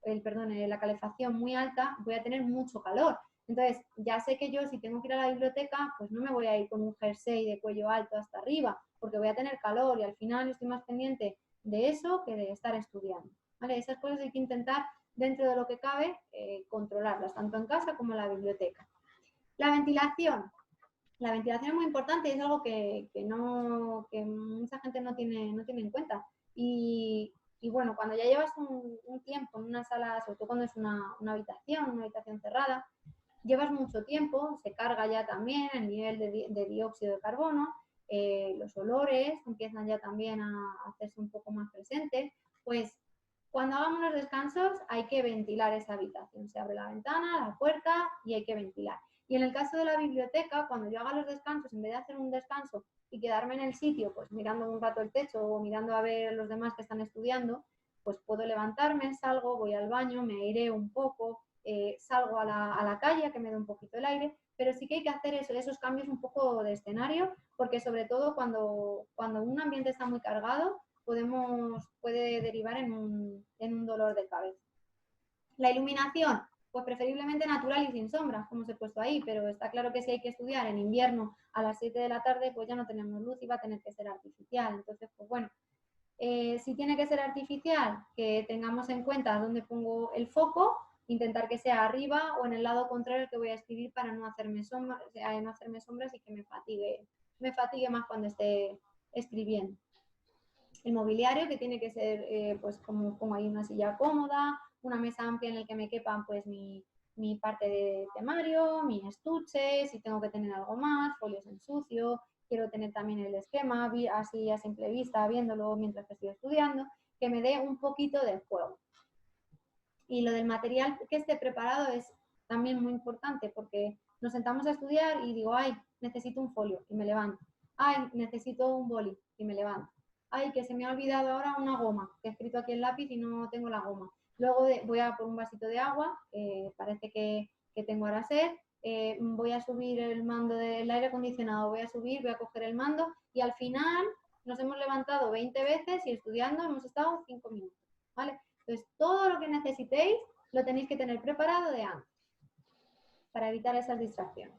[SPEAKER 2] la calefacción muy alta, voy a tener mucho calor. Entonces, ya sé que yo si tengo que ir a la biblioteca, pues no me voy a ir con un jersey de cuello alto hasta arriba, porque voy a tener calor y al final estoy más pendiente de eso que de estar estudiando, ¿vale? Esas cosas hay que intentar, dentro de lo que cabe, controlarlas, tanto en casa como en la biblioteca. La ventilación. La ventilación es muy importante y es algo que mucha gente no tiene en cuenta. Y bueno, cuando ya llevas un tiempo en una sala, sobre todo cuando es una habitación cerrada, llevas mucho tiempo, se carga ya también el nivel de dióxido de carbono, los olores empiezan ya también a hacerse un poco más presentes, pues cuando hagamos los descansos hay que ventilar esa habitación, se abre la ventana, la puerta y hay que ventilar. Y en el caso de la biblioteca, cuando yo haga los descansos, en vez de hacer un descanso y quedarme en el sitio, pues mirando un rato el techo o mirando a ver los demás que están estudiando, pues puedo levantarme, salgo, voy al baño, me aireo un poco, salgo a la calle a que me dé un poquito el aire, pero sí que hay que hacer esos cambios un poco de escenario, porque sobre todo cuando un ambiente está muy cargado, puede derivar en un dolor de cabeza. La iluminación, pues preferiblemente natural y sin sombras, como os he puesto ahí, pero está claro que si hay que estudiar en invierno a las 7 de la tarde, pues ya no tenemos luz y va a tener que ser artificial. Entonces, pues bueno, si tiene que ser artificial, que tengamos en cuenta dónde pongo el foco, intentar que sea arriba o en el lado contrario que voy a escribir para no hacerme sombras y que me fatigue más cuando esté escribiendo. El mobiliario, que tiene que ser, pues como pongo ahí, una silla cómoda, una mesa amplia en la que me quepan pues mi parte de temario, mi estuche, si tengo que tener algo más, folios en sucio, quiero tener también el esquema, así a simple vista, viéndolo mientras que estoy estudiando, que me dé un poquito de juego. Y lo del material que esté preparado es también muy importante, porque nos sentamos a estudiar y digo, ay, necesito un folio, y me levanto. Ay, necesito un boli, y me levanto. Ay, que se me ha olvidado ahora una goma, que he escrito aquí el lápiz y no tengo la goma. Luego voy a por un vasito de agua, parece que tengo ahora sed, voy a subir el mando del aire acondicionado, voy a coger el mando y al final nos hemos levantado 20 veces y estudiando hemos estado 5 minutos, ¿vale? Entonces, todo lo que necesitéis lo tenéis que tener preparado de antes para evitar esas distracciones.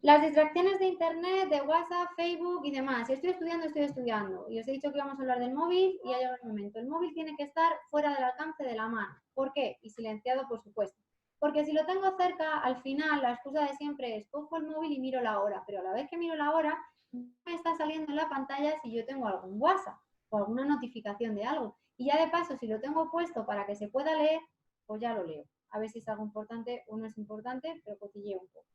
[SPEAKER 2] Las distracciones de internet, de WhatsApp, Facebook y demás. Si estoy estudiando. Y os he dicho que íbamos a hablar del móvil y ya llegó el momento. El móvil tiene que estar fuera del alcance de la mano. ¿Por qué? Y silenciado, por supuesto. Porque si lo tengo cerca, al final la excusa de siempre es cojo el móvil y miro la hora. Pero a la vez que miro la hora, me está saliendo en la pantalla si yo tengo algún WhatsApp o alguna notificación de algo. Y ya de paso, si lo tengo puesto para que se pueda leer, pues ya lo leo. A ver si es algo importante o no es importante, pero cotilleo un poco.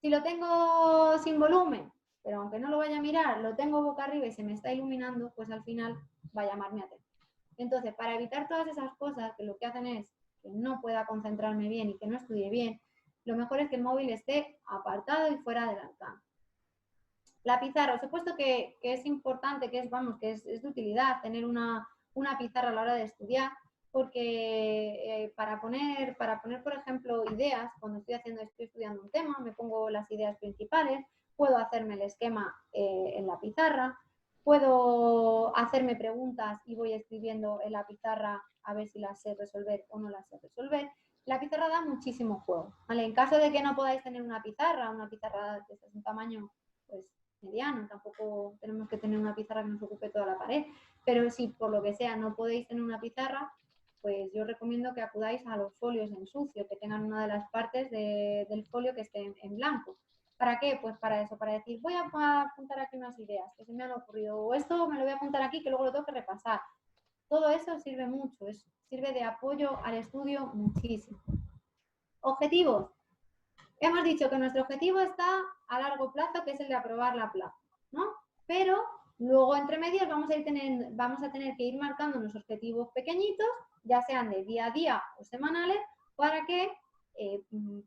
[SPEAKER 2] Si lo tengo sin volumen, pero aunque no lo vaya a mirar, lo tengo boca arriba y se me está iluminando, pues al final va a llamar mi atención. Entonces, para evitar todas esas cosas que lo que hacen es que no pueda concentrarme bien y que no estudie bien, lo mejor es que el móvil esté apartado y fuera del alcance. La pizarra, os he puesto que es importante, que es de utilidad tener una pizarra a la hora de estudiar, porque para poner, por ejemplo, ideas, cuando estoy estudiando un tema, me pongo las ideas principales, puedo hacerme el esquema en la pizarra, puedo hacerme preguntas y voy escribiendo en la pizarra a ver si las sé resolver o no las sé resolver. La pizarra da muchísimo juego, ¿vale? En caso de que no podáis tener una pizarra que es un tamaño pues mediano, tampoco tenemos que tener una pizarra que nos ocupe toda la pared, pero si por lo que sea no podéis tener una pizarra, pues yo os recomiendo que acudáis a los folios en sucio, que tengan una de las partes del folio que esté en blanco. ¿Para qué? Pues para eso, para decir, voy a apuntar aquí unas ideas que se me han ocurrido, o esto me lo voy a apuntar aquí que luego lo tengo que repasar. Todo eso sirve mucho, sirve de apoyo al estudio muchísimo. Objetivos. Hemos dicho que nuestro objetivo está a largo plazo, que es el de aprobar la plaza, ¿no? Pero luego entre medias vamos a tener que ir marcando unos objetivos pequeñitos, ya sean de día a día o semanales, para que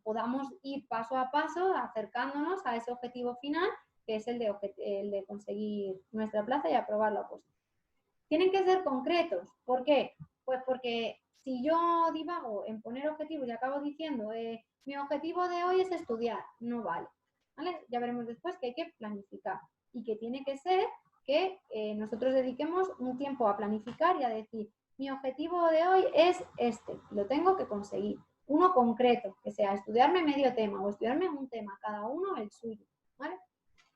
[SPEAKER 2] podamos ir paso a paso acercándonos a ese objetivo final, que es el de conseguir nuestra plaza y aprobar la oposición. Tienen que ser concretos. ¿Por qué? Pues porque si yo divago en poner objetivos y acabo diciendo mi objetivo de hoy es estudiar, no vale, ¿vale? Ya veremos después que hay que planificar y que tiene que ser que nosotros dediquemos un tiempo a planificar y a decir, mi objetivo de hoy es este, lo tengo que conseguir. Uno concreto, que sea estudiarme medio tema o estudiarme un tema, cada uno el suyo, ¿vale?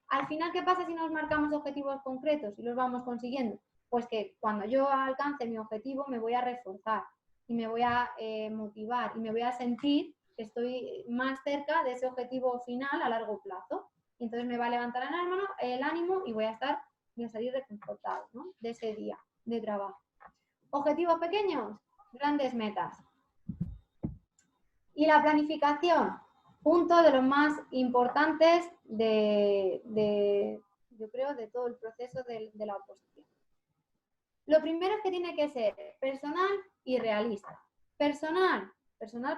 [SPEAKER 2] Al final, ¿qué pasa si nos marcamos objetivos concretos y los vamos consiguiendo? Pues que cuando yo alcance mi objetivo me voy a reforzar y me voy a motivar y me voy a sentir que estoy más cerca de ese objetivo final a largo plazo. Y entonces me va a levantar el ánimo y voy a salir reconfortado, ¿no? De ese día de trabajo. Objetivos pequeños, grandes metas. Y la planificación, punto de los más importantes yo creo, de todo el proceso de la oposición. Lo primero es que tiene que ser personal y realista. Personal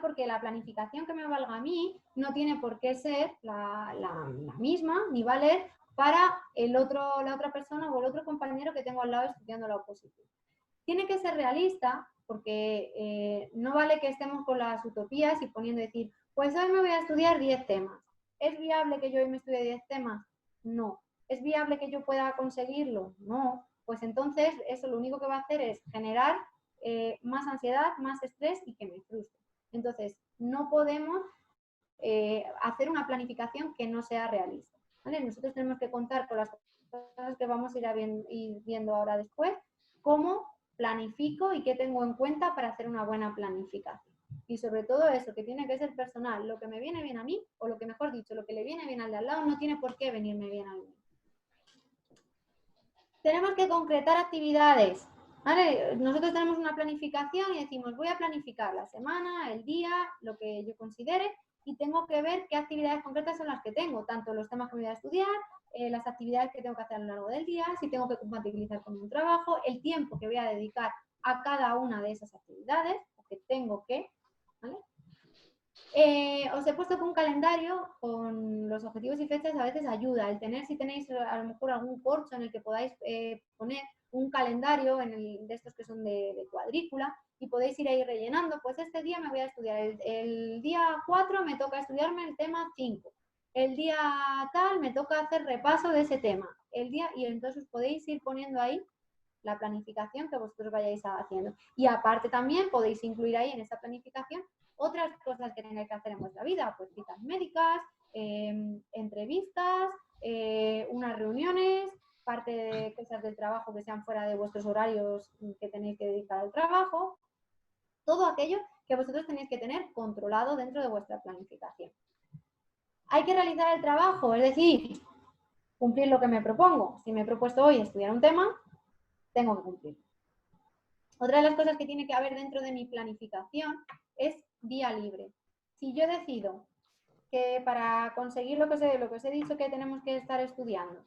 [SPEAKER 2] porque la planificación que me valga a mí no tiene por qué ser la misma ni valer para la otra persona o el otro compañero que tengo al lado estudiando la oposición. Tiene que ser realista porque no vale que estemos con las utopías y poniendo decir, pues hoy me voy a estudiar 10 temas. ¿Es viable que yo hoy me estudie 10 temas? No. ¿Es viable que yo pueda conseguirlo? No. Pues entonces eso lo único que va a hacer es generar más ansiedad, más estrés y que me frustre. Entonces no podemos hacer una planificación que no sea realista, ¿vale? Nosotros tenemos que contar con las cosas que vamos a ir viendo ahora después, cómo planifico y qué tengo en cuenta para hacer una buena planificación. Y sobre todo eso, que tiene que ser personal. Lo que me viene bien a mí, o lo que mejor dicho, lo que le viene bien al de al lado, no tiene por qué venirme bien a mí. Tenemos que concretar actividades. ¿Vale? Nosotros tenemos una planificación y decimos, voy a planificar la semana, el día, lo que yo considere, y tengo que ver qué actividades concretas son las que tengo, tanto los temas que voy a estudiar, las actividades que tengo que hacer a lo largo del día, si tengo que compatibilizar con un trabajo, el tiempo que voy a dedicar a cada una de esas actividades, porque tengo que, ¿vale? Os he puesto que un calendario con los objetivos y fechas a veces ayuda. El tener, si tenéis a lo mejor algún corcho en el que podáis poner un calendario de estos que son de cuadrícula y podéis ir ahí rellenando, pues este día me voy a estudiar, el día 4 me toca estudiarme el tema 5, el día tal me toca hacer repaso de ese tema, y entonces podéis ir poniendo ahí la planificación que vosotros vayáis haciendo. Y aparte también podéis incluir ahí en esa planificación otras cosas que tengáis que hacer en vuestra vida, pues citas médicas, entrevistas, unas reuniones, parte de cosas del trabajo que sean fuera de vuestros horarios que tenéis que dedicar al trabajo, todo aquello que vosotros tenéis que tener controlado dentro de vuestra planificación. Hay que realizar el trabajo, es decir, cumplir lo que me propongo. Si me he propuesto hoy estudiar un tema, tengo que cumplir. Otra de las cosas que tiene que haber dentro de mi planificación es día libre. Si yo decido que para conseguir lo que os he dicho que tenemos que estar estudiando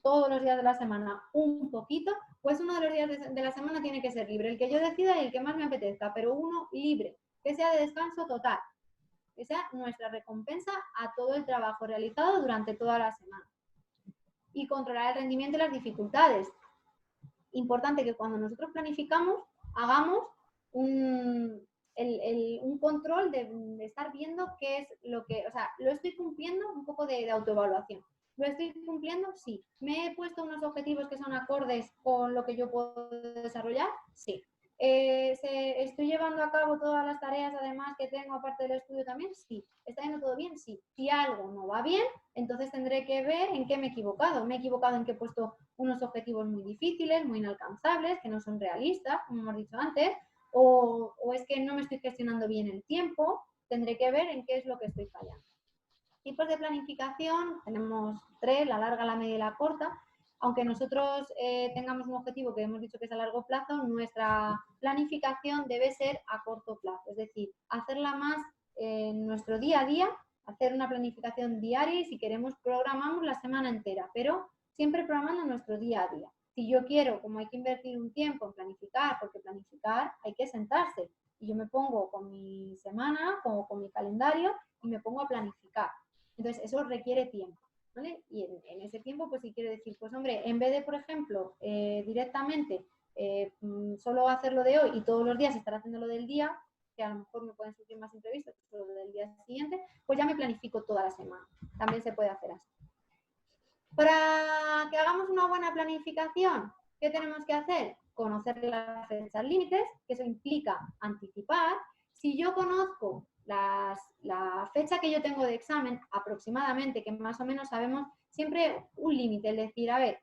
[SPEAKER 2] todos los días de la semana un poquito, pues uno de los días de la semana tiene que ser libre, el que yo decida y el que más me apetezca, pero uno libre, que sea de descanso total, que sea nuestra recompensa a todo el trabajo realizado durante toda la semana. Y controlar el rendimiento y las dificultades. Importante que cuando nosotros planificamos, hagamos un control de estar viendo qué es lo que, o sea, lo estoy cumpliendo, un poco de autoevaluación. ¿Lo estoy cumpliendo? Sí. ¿Me he puesto unos objetivos que son acordes con lo que yo puedo desarrollar? Sí. ¿Estoy llevando a cabo todas las tareas además que tengo aparte del estudio también? Sí. ¿Está yendo todo bien? Sí. Si algo no va bien, entonces tendré que ver en qué me he equivocado. Me he equivocado en que he puesto unos objetivos muy difíciles, muy inalcanzables, que no son realistas, como hemos dicho antes, o es que no me estoy gestionando bien el tiempo. Tendré que ver en qué es lo que estoy fallando. Tipos de planificación, tenemos 3, la larga, la media y la corta. Aunque nosotros tengamos un objetivo que hemos dicho que es a largo plazo, nuestra planificación debe ser a corto plazo, es decir, hacerla más en nuestro día a día, hacer una planificación diaria y si queremos programamos la semana entera, pero siempre programando nuestro día a día. Si yo quiero, como hay que invertir un tiempo en planificar, porque planificar hay que sentarse, y yo me pongo con mi semana, como con mi calendario y me pongo a planificar. Entonces, eso requiere tiempo, ¿vale? Y en ese tiempo, pues si quiere decir, pues hombre, en vez de, por ejemplo, directamente solo hacer lo de hoy y todos los días estar haciendo lo del día, que a lo mejor me pueden surgir más imprevistos, lo del día siguiente, pues ya me planifico toda la semana. También se puede hacer así. Para que hagamos una buena planificación, ¿qué tenemos que hacer? Conocer las fechas límites, que eso implica anticipar. Si yo conozco la fecha que yo tengo de examen aproximadamente, que más o menos sabemos siempre un límite, es decir, a ver,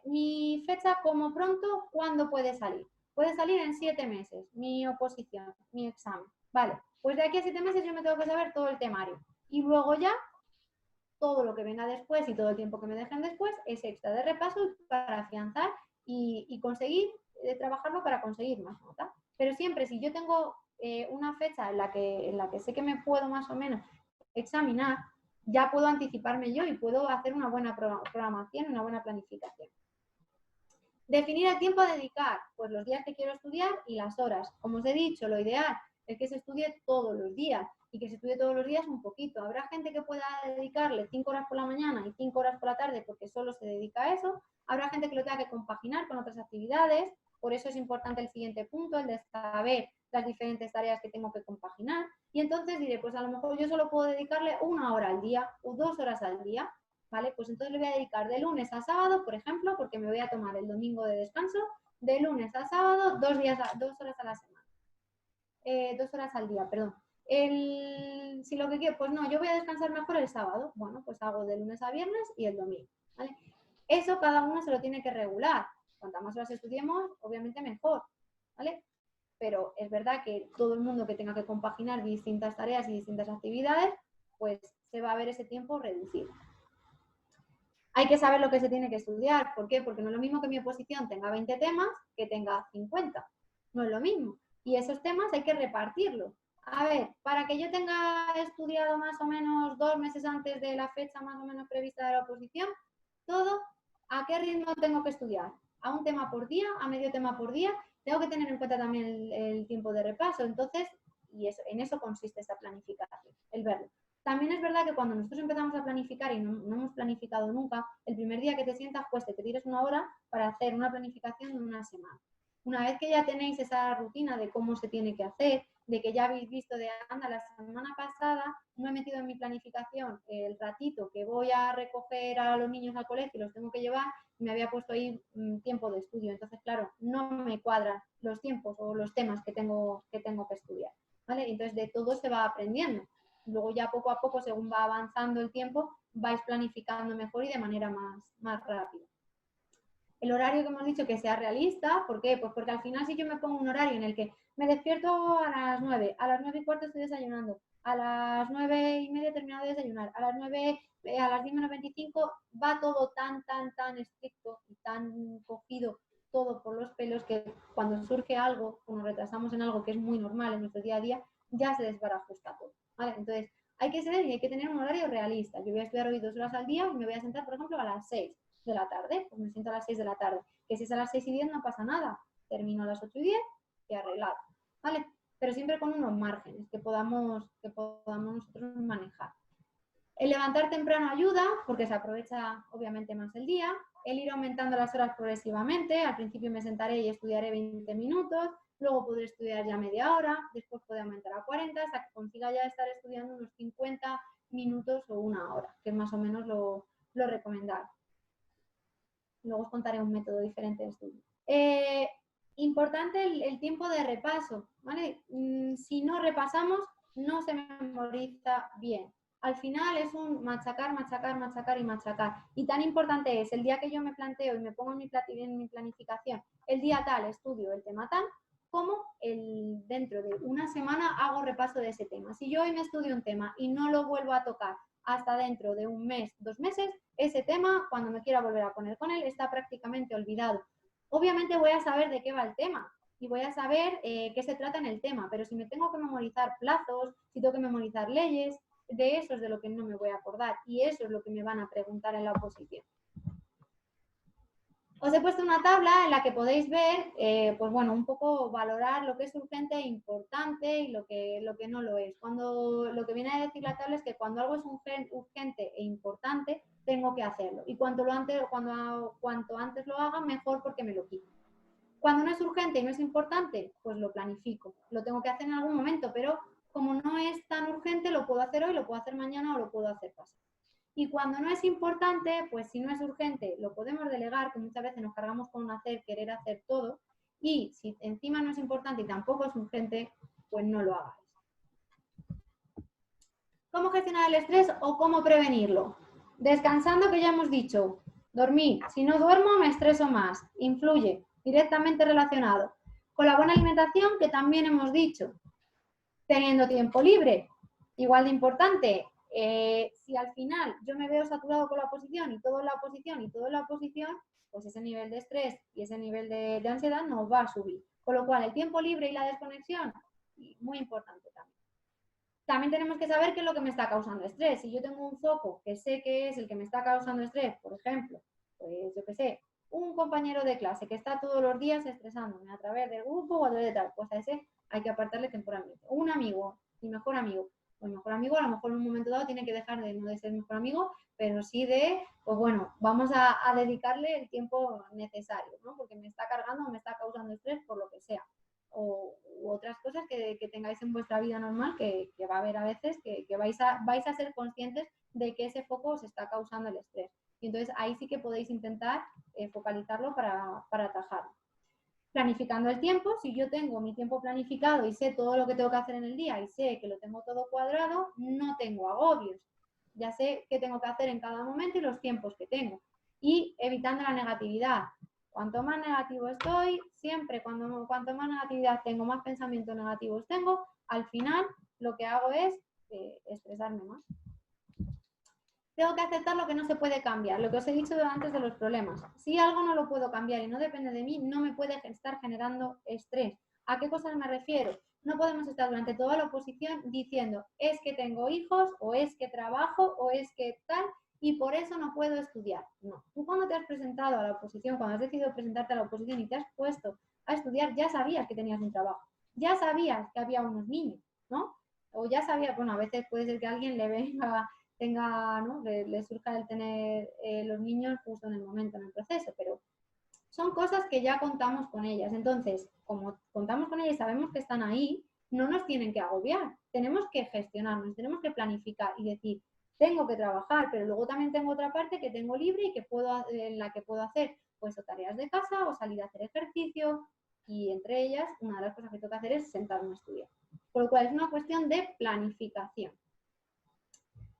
[SPEAKER 2] mi fecha como pronto, ¿cuándo puede salir? Puede salir en 7 meses, mi oposición, mi examen. Vale, pues de aquí a 7 meses yo me tengo que saber todo el temario. Y luego ya todo lo que venga después y todo el tiempo que me dejen después es extra de repaso para afianzar y conseguir trabajarlo para conseguir más nota. Pero siempre si yo tengo una fecha en la que sé que me puedo más o menos examinar, ya puedo anticiparme yo y puedo hacer una buena programación, una buena planificación. Definir el tiempo a dedicar, pues los días que quiero estudiar y las horas. Como os he dicho, lo ideal es que se estudie todos los días y que se estudie todos los días un poquito. Habrá gente que pueda dedicarle 5 horas por la mañana y 5 horas por la tarde porque solo se dedica a eso. Habrá gente que lo tenga que compaginar con otras actividades. Por eso es importante el siguiente punto, el de saber las diferentes tareas que tengo que compaginar. Y entonces diré, pues a lo mejor yo solo puedo dedicarle 1 hora al día o 2 horas al día. ¿Vale? Pues entonces le voy a dedicar de lunes a sábado, por ejemplo, porque me voy a tomar el domingo de descanso, de lunes a sábado, 2 horas a la semana. 2 horas al día, perdón. Si lo que quiero, pues no, yo voy a descansar mejor el sábado. Bueno, pues hago de lunes a viernes y el domingo. ¿Vale? Eso cada uno se lo tiene que regular. Cuantas más horas estudiemos, obviamente mejor. ¿Vale? Pero es verdad que todo el mundo que tenga que compaginar distintas tareas y distintas actividades, pues se va a ver ese tiempo reducido. Hay que saber lo que se tiene que estudiar. ¿Por qué? Porque no es lo mismo que mi oposición tenga 20 temas que tenga 50. No es lo mismo. Y esos temas hay que repartirlos. A ver, para que yo tenga estudiado más o menos 2 meses antes de la fecha más o menos prevista de la oposición, todo, ¿a qué ritmo tengo que estudiar? ¿A un tema por día? ¿A medio tema por día? Tengo que tener en cuenta también el tiempo de repaso. Entonces, y eso, en eso consiste esta planificación, el verlo. También es verdad que cuando nosotros empezamos a planificar y no hemos planificado nunca, el primer día que te sientas, pues te tires 1 hora para hacer una planificación de una semana. Una vez que ya tenéis esa rutina de cómo se tiene que hacer, de que ya habéis visto de, anda, la semana pasada no he metido en mi planificación el ratito que voy a recoger a los niños al colegio y los tengo que llevar, y me había puesto ahí tiempo de estudio. Entonces, claro, no me cuadran los tiempos o los temas que tengo que estudiar. ¿Vale? Entonces, de todo se va aprendiendo. Luego ya poco a poco, según va avanzando el tiempo, vais planificando mejor y de manera más rápida. El horario que hemos dicho que sea realista, ¿por qué? Pues porque al final si yo me pongo un horario en el que me despierto a las 9, a las 9:15 estoy desayunando, a las 9:30 he terminado de desayunar, a las 9, a las 10 menos 25 va todo tan estricto y tan cogido todo por los pelos que cuando surge algo o nos retrasamos en algo que es muy normal en nuestro día a día, ya se desbarajusta todo. ¿Vale? Entonces, hay que tener un horario realista. Yo voy a estudiar hoy 2 horas al día y me voy a sentar, por ejemplo, a las 6 de la tarde, pues me siento a las 6 de la tarde, que si es a las 6:10 no pasa nada, termino a las 8:10 y arreglado, ¿vale? Pero siempre con unos márgenes que podamos nosotros manejar. El levantar temprano ayuda porque se aprovecha obviamente más el día, el ir aumentando las horas progresivamente, al principio me sentaré y estudiaré 20 minutos, luego podré estudiar ya media hora, después puede aumentar a 40 hasta que consiga ya estar estudiando unos 50 minutos o 1 hora, que es más o menos lo recomendable. Luego os contaré un método diferente de estudio. Importante el tiempo de repaso, ¿vale? Si no repasamos, no se memoriza bien. Al final es un machacar, machacar, machacar y machacar. Y tan importante es el día que yo me planteo y me pongo en mi planificación, el día tal estudio el tema tal, como dentro de una semana hago repaso de ese tema. Si yo hoy me estudio un tema y no lo vuelvo a tocar hasta dentro de 1 mes, 2 meses, ese tema, cuando me quiera volver a poner con él, está prácticamente olvidado. Obviamente voy a saber de qué va el tema y voy a saber qué se trata en el tema, pero si me tengo que memorizar plazos, si tengo que memorizar leyes, de eso es de lo que no me voy a acordar y eso es lo que me van a preguntar en la oposición. Os he puesto una tabla en la que podéis ver, pues bueno, un poco valorar lo que es urgente e importante y lo que no lo es. Lo que viene a decir la tabla es que cuando algo es urgente e importante, tengo que hacerlo. Y cuanto antes lo haga, mejor porque me lo quito. Cuando no es urgente y no es importante, pues lo planifico. Lo tengo que hacer en algún momento, pero como no es tan urgente, lo puedo hacer hoy, lo puedo hacer mañana o lo puedo hacer pasado. Y cuando no es importante, pues si no es urgente, lo podemos delegar, que muchas veces nos cargamos con querer hacer todo. Y si encima no es importante y tampoco es urgente, pues no lo hagáis. ¿Cómo gestionar el estrés o cómo prevenirlo? Descansando, que ya hemos dicho. Dormir. Si no duermo, me estreso más. Influye. Directamente relacionado. Con la buena alimentación, que también hemos dicho. Teniendo tiempo libre. Igual de importante. Si al final yo me veo saturado con la oposición y todo en la oposición y todo en la oposición, pues ese nivel de estrés y ese nivel de ansiedad no va a subir. Con lo cual, el tiempo libre y la desconexión, muy importante también. También tenemos que saber qué es lo que me está causando estrés. Si yo tengo un foco que sé que es el que me está causando estrés, por ejemplo, pues yo qué sé, un compañero de clase que está todos los días estresándome a través del grupo o a través de tal, pues a ese hay que apartarle temporalmente. Un amigo, mi mejor amigo, pues mejor amigo a lo mejor en un momento dado tiene que dejar no de ser mejor amigo, pero sí pues bueno, vamos a dedicarle el tiempo necesario, ¿no? Porque me está cargando o me está causando estrés por lo que sea. U otras cosas que tengáis en vuestra vida normal, que va a haber a veces que vais a ser conscientes de que ese foco os está causando el estrés. Y entonces ahí sí que podéis intentar focalizarlo para atajarlo. Planificando el tiempo, si yo tengo mi tiempo planificado y sé todo lo que tengo que hacer en el día y sé que lo tengo todo cuadrado, no tengo agobios. Ya sé qué tengo que hacer en cada momento y los tiempos que tengo. Y evitando la negatividad. Cuanto más negativo estoy, siempre cuanto más negatividad tengo, más pensamientos negativos tengo, al final lo que hago es estresarme más. Tengo que aceptar lo que no se puede cambiar, lo que os he dicho antes de los problemas. Si algo no lo puedo cambiar y no depende de mí, no me puede estar generando estrés. ¿A qué cosas me refiero? No podemos estar durante toda la oposición diciendo es que tengo hijos, o es que trabajo, o es que tal, y por eso no puedo estudiar. No, tú cuando te has presentado a la oposición, cuando has decidido presentarte a la oposición y te has puesto a estudiar, ya sabías que tenías un trabajo, ya sabías que había unos niños, ¿no? O ya sabías, bueno, a veces puede ser que a alguien ¿no? le surja el tener los niños justo en el momento, en el proceso, pero son cosas que ya contamos con ellas. Entonces, como contamos con ellas y sabemos que están ahí, no nos tienen que agobiar. Tenemos que gestionarnos, tenemos que planificar y decir, tengo que trabajar, pero luego también tengo otra parte que tengo libre y en la que puedo hacer pues o tareas de casa o salir a hacer ejercicio, y entre ellas una de las cosas que tengo que hacer es sentarme a estudiar. Por lo cual es una cuestión de planificación.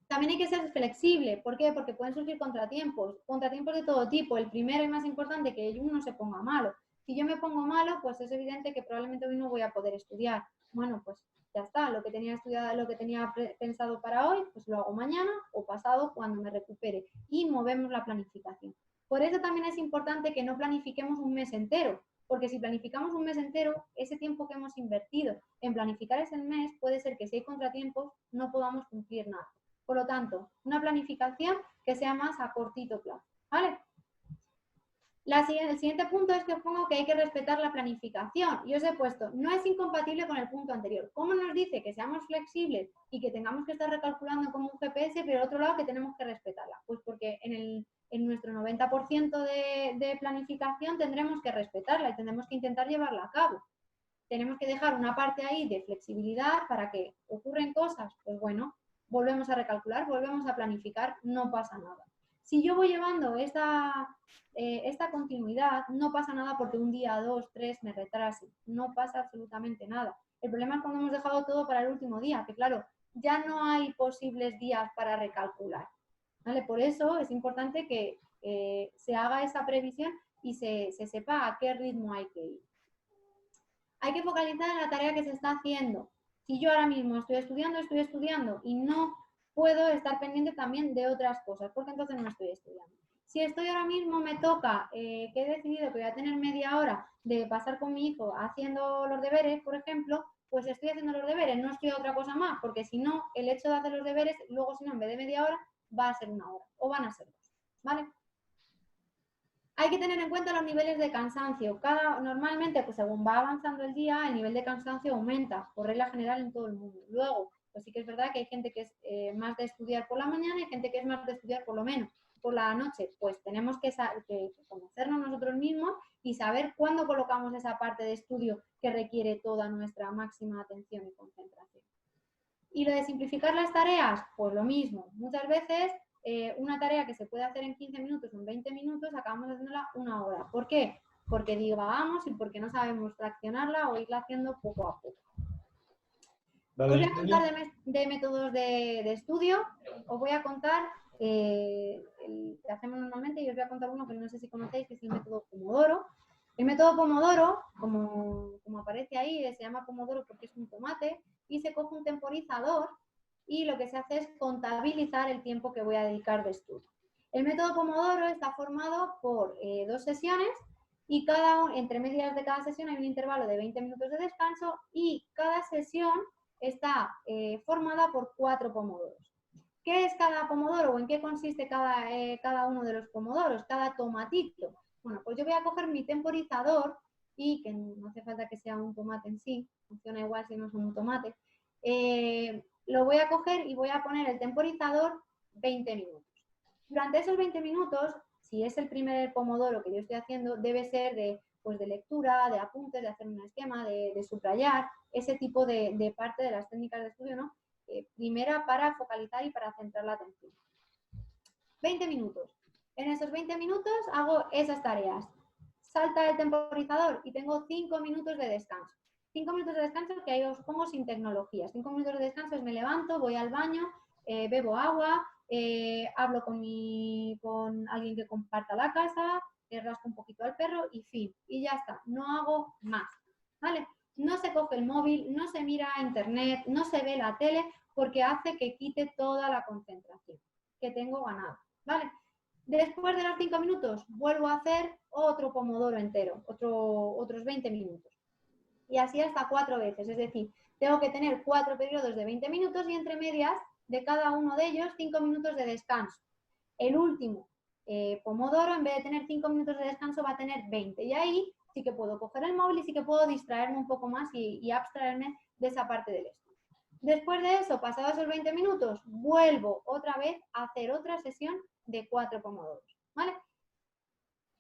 [SPEAKER 2] También hay que ser flexible. ¿Por qué? Porque pueden surgir contratiempos de todo tipo. El primero y más importante, que uno se ponga malo. Si yo me pongo malo, pues es evidente que probablemente hoy no voy a poder estudiar. Bueno, pues ya está. Lo que tenía estudiado, lo que tenía pensado para hoy, pues lo hago mañana o pasado cuando me recupere. Y movemos la planificación. Por eso también es importante que no planifiquemos un mes entero. Porque si planificamos un mes entero, ese tiempo que hemos invertido en planificar ese mes puede ser que si hay contratiempos no podamos cumplir nada. Por lo tanto, una planificación que sea más a cortito plazo, ¿vale? El siguiente punto es que os pongo que hay que respetar la planificación. Y os he puesto, no es incompatible con el punto anterior. ¿Cómo nos dice que seamos flexibles y que tengamos que estar recalculando como un GPS, pero al otro lado que tenemos que respetarla? Pues porque en nuestro 90% de planificación tendremos que respetarla y tendremos que intentar llevarla a cabo. Tenemos que dejar una parte ahí de flexibilidad para que ocurren cosas, pues bueno, volvemos a recalcular, volvemos a planificar, no pasa nada. Si yo voy llevando esta continuidad, no pasa nada porque un día, 2, 3 me retrase, no pasa absolutamente nada. El problema es cuando hemos dejado todo para el último día, que claro, ya no hay posibles días para recalcular, ¿vale? Por eso es importante que se haga esa previsión y se sepa a qué ritmo hay que ir. Hay que focalizar en la tarea que se está haciendo. Si yo ahora mismo estoy estudiando y no puedo estar pendiente también de otras cosas, porque entonces no estoy estudiando. Si estoy ahora mismo, me toca, que he decidido que voy a tener media hora de pasar con mi hijo haciendo los deberes, por ejemplo, pues estoy haciendo los deberes, no estoy a otra cosa más, porque si no, el hecho de hacer los deberes, luego si no, en vez de media hora, va a ser una hora, o van a ser 2, ¿vale? Hay que tener en cuenta los niveles de cansancio. Normalmente, pues según va avanzando el día, el nivel de cansancio aumenta, por regla general en todo el mundo. Luego, pues sí que es verdad que hay gente que es más de estudiar por la mañana y gente que es más de estudiar por lo menos por la noche. Pues tenemos que conocernos nosotros mismos y saber cuándo colocamos esa parte de estudio que requiere toda nuestra máxima atención y concentración. Y lo de simplificar las tareas, pues lo mismo. Muchas veces una tarea que se puede hacer en 15 minutos o en 20 minutos, acabamos haciéndola una hora. ¿Por qué? Porque divagamos y porque no sabemos fraccionarla o irla haciendo poco a poco. Vale. Os voy a contar de métodos de estudio, os voy a contar el que hacemos normalmente y os voy a contar uno que no sé si conocéis, que es el método Pomodoro. El método Pomodoro, como aparece ahí, se llama Pomodoro porque es un tomate y se coge un temporizador y lo que se hace es contabilizar el tiempo que voy a dedicar de estudio. El método Pomodoro está formado por 2 sesiones y entre medias de cada sesión hay un intervalo de 20 minutos de descanso y cada sesión está formada por 4 pomodoros. ¿Qué es cada pomodoro o en qué consiste cada uno de los pomodoros, cada tomatito? Bueno, pues yo voy a coger mi temporizador y que no hace falta que sea un tomate en sí, funciona igual si no es un tomate. Lo voy a coger y voy a poner el temporizador 20 minutos. Durante esos 20 minutos, si es el primer pomodoro que yo estoy haciendo, debe ser de lectura, de apuntes, de hacer un esquema, de subrayar, ese tipo de parte de las técnicas de estudio, ¿no? Primera para focalizar y para centrar la atención. 20 minutos. En esos 20 minutos hago esas tareas. Salta el temporizador y tengo 5 minutos de descanso. 5 minutos de descanso que ahí os pongo sin tecnología. 5 minutos de descanso es me levanto, voy al baño, bebo agua, hablo con alguien que comparta la casa, rasco un poquito al perro y fin. Y ya está, no hago más, ¿vale? No se coge el móvil, no se mira a internet, no se ve la tele porque hace que quite toda la concentración que tengo ganada, ¿vale? Después de los 5 minutos vuelvo a hacer otro pomodoro entero, otros 20 minutos. Y así hasta 4 veces, es decir, tengo que tener 4 periodos de 20 minutos y entre medias de cada uno de ellos 5 minutos de descanso. El último pomodoro, en vez de tener 5 minutos de descanso, va a tener 20. Y ahí sí que puedo coger el móvil y sí que puedo distraerme un poco más y abstraerme de esa parte del estudio. Después de eso, pasados esos 20 minutos, vuelvo otra vez a hacer otra sesión de 4 pomodoros, ¿vale?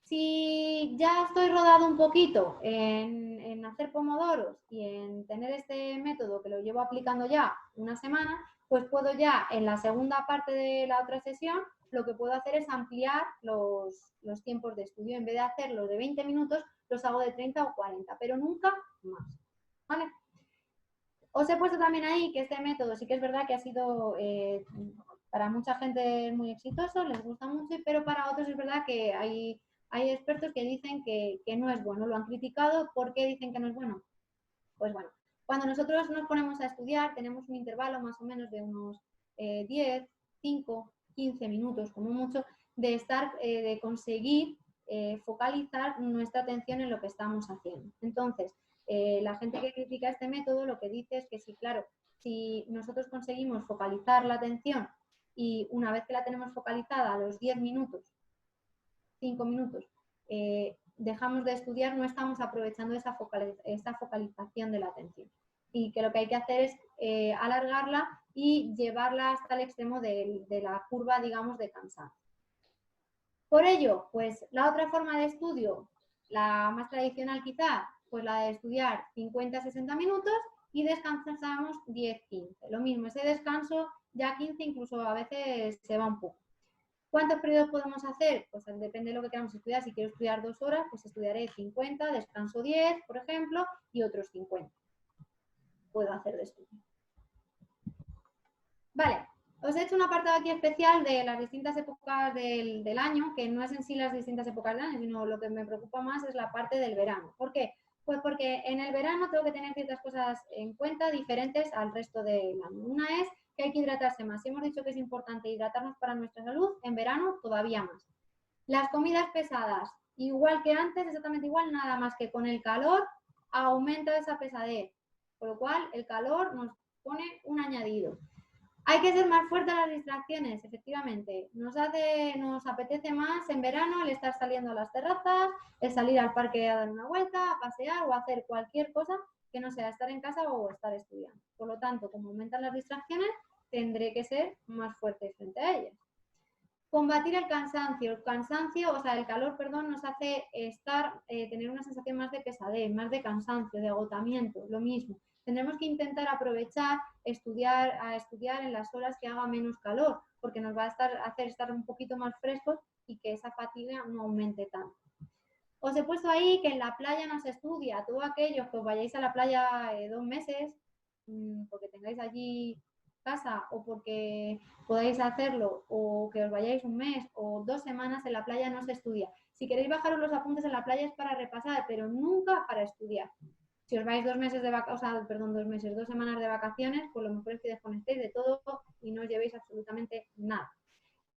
[SPEAKER 2] Si ya estoy rodado un poquito en hacer pomodoros y en tener este método que lo llevo aplicando ya una semana, pues puedo ya en la segunda parte de la otra sesión, lo que puedo hacer es ampliar los tiempos de estudio. En vez de hacerlos de 20 minutos, los hago de 30 o 40, pero nunca más, ¿vale? Os he puesto también ahí que este método sí que es verdad que ha sido para mucha gente muy exitoso, les gusta mucho, pero para otros es verdad que hay expertos que dicen que no es bueno, lo han criticado. ¿Por qué dicen que no es bueno? Pues bueno, cuando nosotros nos ponemos a estudiar tenemos un intervalo más o menos de unos 10, 5, 15 minutos como mucho de conseguir focalizar nuestra atención en lo que estamos haciendo. Entonces, la gente que critica este método lo que dice es que sí, claro, si nosotros conseguimos focalizar la atención y una vez que la tenemos focalizada a los 10 minutos, 5 minutos, dejamos de estudiar, no estamos aprovechando esa focalización de la atención. Y que lo que hay que hacer es alargarla y llevarla hasta el extremo de la curva, digamos, de cansancio. Por ello, pues la otra forma de estudio, la más tradicional quizá, pues la de estudiar 50-60 minutos y descansamos 10-15. Lo mismo, ese descanso ya 15 incluso a veces se va un poco. ¿Cuántos periodos podemos hacer? Pues depende de lo que queramos estudiar. Si quiero estudiar 2 horas, pues estudiaré 50, descanso 10, por ejemplo, y otros 50. Puedo hacer de estudio. Vale, os he hecho un apartado aquí especial de las distintas épocas del año, que no es en sí las distintas épocas del año, sino lo que me preocupa más es la parte del verano. ¿Por qué? Pues porque en el verano tengo que tener ciertas cosas en cuenta diferentes al resto del año. Una es que hay que hidratarse más. Si hemos dicho que es importante hidratarnos para nuestra salud, en verano todavía más. Las comidas pesadas, igual que antes, exactamente igual, nada más que con el calor aumenta esa pesadez, por lo cual el calor nos pone un añadido. Hay que ser más fuertes las distracciones, efectivamente. Nos apetece más en verano el estar saliendo a las terrazas, el salir al parque a dar una vuelta, a pasear o a hacer cualquier cosa que no sea estar en casa o estar estudiando. Por lo tanto, como aumentan las distracciones, tendré que ser más fuerte frente a ellas. Combatir el cansancio. El cansancio, o sea, el calor, perdón, nos hace tener una sensación más de pesadez, más de cansancio, de agotamiento, lo mismo. Tendremos que intentar aprovechar, estudiar en las horas que haga menos calor, porque nos va a hacer estar un poquito más frescos y que esa fatiga no aumente tanto. Os he puesto ahí que en la playa no se estudia. Todos aquellos que os vayáis a la playa 2 meses, porque tengáis allí casa o porque podáis hacerlo, o que os vayáis 1 mes o 2 semanas, en la playa no se estudia. Si queréis bajaros los apuntes en la playa es para repasar, pero nunca para estudiar. Si os vais 2 meses de vacaciones, 2 semanas de vacaciones, pues lo mejor es que desconectéis de todo y no os llevéis absolutamente nada.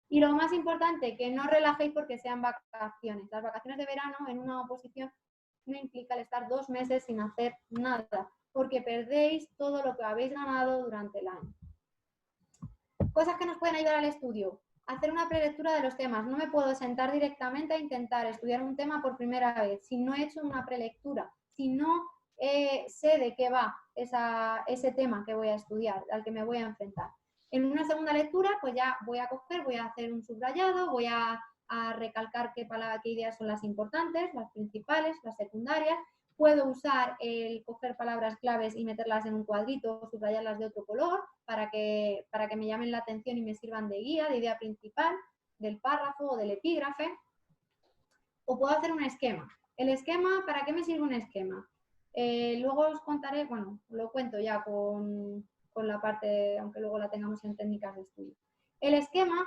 [SPEAKER 2] Y lo más importante, que no relajéis porque sean vacaciones. Las vacaciones de verano en una oposición no implica el estar 2 meses sin hacer nada, porque perdéis todo lo que habéis ganado durante el año. Cosas que nos pueden ayudar al estudio. Hacer una prelectura de los temas. No me puedo sentar directamente a intentar estudiar un tema por primera vez si no he hecho una prelectura, si no sé de qué va ese tema que voy a estudiar, al que me voy a enfrentar. En una segunda lectura, pues ya voy a hacer un subrayado, voy a recalcar qué ideas son las importantes, las principales, las secundarias. Puedo usar el coger palabras claves y meterlas en un cuadrito o subrayarlas de otro color para que me llamen la atención y me sirvan de guía, de idea principal, del párrafo o del epígrafe. O puedo hacer un esquema. El esquema, ¿para qué me sirve un esquema? Luego os contaré, bueno, lo cuento ya con la parte, aunque luego la tengamos en técnicas de estudio. El esquema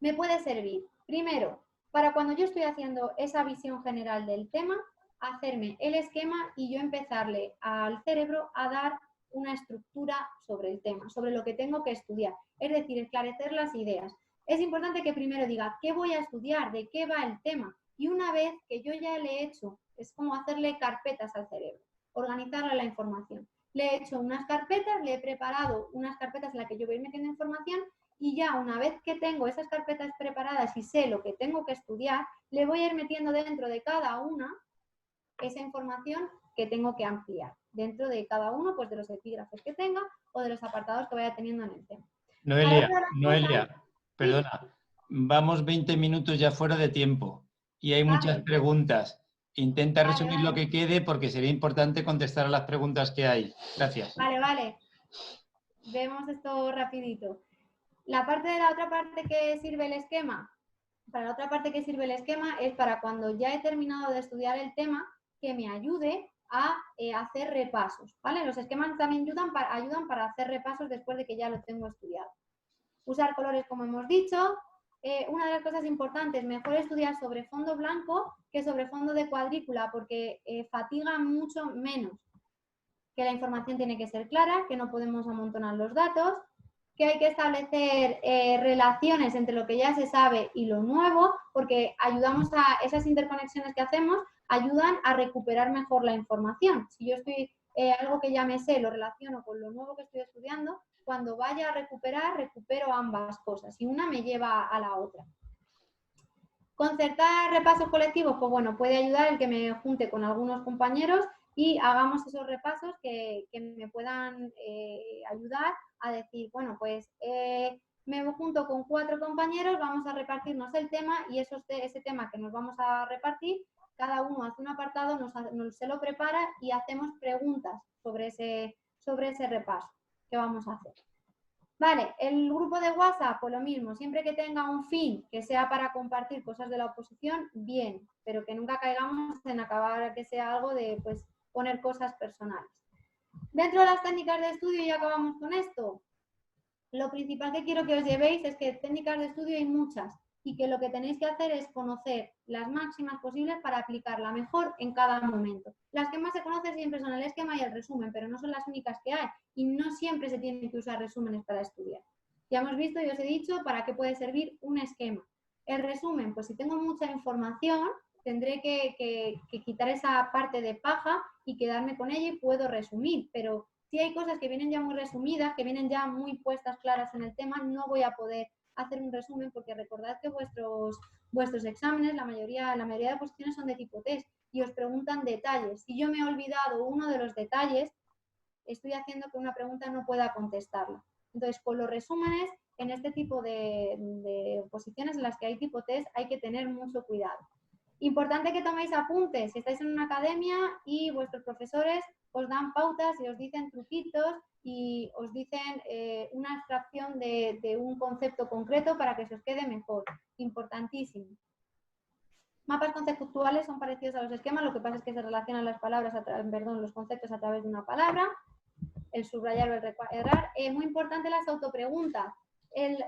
[SPEAKER 2] me puede servir, primero, para cuando yo estoy haciendo esa visión general del tema, hacerme el esquema y yo empezarle al cerebro a dar una estructura sobre el tema, sobre lo que tengo que estudiar, es decir, esclarecer las ideas. Es importante que primero diga qué voy a estudiar, de qué va el tema, y una vez que yo ya le he hecho, es como hacerle carpetas al cerebro, organizarle la información. Le he hecho unas carpetas, le he preparado unas carpetas en las que yo voy a ir metiendo información y ya una vez que tengo esas carpetas preparadas y sé lo que tengo que estudiar, le voy a ir metiendo dentro de cada una esa información que tengo que ampliar, dentro de cada uno pues de los epígrafes que tenga o de los apartados que vaya teniendo en el tema.
[SPEAKER 1] Noelia, perdona, vamos 20 minutos ya fuera de tiempo y hay muchas preguntas. Intenta resumir lo que quede porque sería importante contestar a las preguntas que hay. Gracias.
[SPEAKER 2] Vale. Vemos esto rapidito. La otra parte que sirve el esquema, para la otra parte que sirve el esquema es para cuando ya he terminado de estudiar el tema, que me ayude a hacer repasos, ¿vale? Los esquemas también ayudan para hacer repasos después de que ya lo tengo estudiado. Usar colores, como hemos dicho. Una de las cosas importantes, mejor estudiar sobre fondo blanco que sobre fondo de cuadrícula, porque fatiga mucho menos. Que la información tiene que ser clara, que no podemos amontonar los datos. que hay que establecer relaciones entre lo que ya se sabe y lo nuevo, porque ayudamos a esas interconexiones que hacemos, ayudan a recuperar mejor la información. Si yo estoy algo que ya me sé, lo relaciono con lo nuevo que estoy estudiando, cuando vaya a recuperar, recupero ambas cosas y una me lleva a la otra. Concertar repasos colectivos, pues bueno, puede ayudar el que me junte con algunos compañeros y hagamos esos repasos que me puedan ayudar a decir, bueno, pues me junto con 4 compañeros, vamos a repartirnos el tema y ese tema que nos vamos a repartir, cada uno hace un apartado, se lo prepara y hacemos preguntas sobre ese repaso que vamos a hacer. Vale, el grupo de WhatsApp, pues lo mismo, siempre que tenga un fin que sea para compartir cosas de la oposición, bien, pero que nunca caigamos en acabar que sea algo de pues poner cosas personales. Dentro de las técnicas de estudio, ya acabamos con esto. Lo principal que quiero que os llevéis es que técnicas de estudio hay muchas y que lo que tenéis que hacer es conocer las máximas posibles para aplicarla mejor en cada momento. Las que más se conocen siempre son el esquema y el resumen, pero no son las únicas que hay y no siempre se tienen que usar resúmenes para estudiar. Ya hemos visto y os he dicho para qué puede servir un esquema. El resumen, pues si tengo mucha información, tendré que quitar esa parte de paja y quedarme con ella y puedo resumir, pero si hay cosas que vienen ya muy resumidas, que vienen ya muy puestas claras en el tema, no voy a poder hacer un resumen porque recordad que vuestros exámenes, la mayoría de cuestiones son de tipo test y os preguntan detalles. Si yo me he olvidado uno de los detalles, estoy haciendo que una pregunta no pueda contestarla. Entonces, con los resúmenes, en este tipo de oposiciones en las que hay tipo test, hay que tener mucho cuidado. Importante que toméis apuntes si estáis en una academia y vuestros profesores os dan pautas y os dicen truquitos y os dicen una abstracción de un concepto concreto para que se os quede mejor. Importantísimo. Mapas conceptuales son parecidos a los esquemas, lo que pasa es que se relacionan las palabras, los conceptos a través de una palabra, el subrayar o el recuadrar. Muy importante las autopreguntas.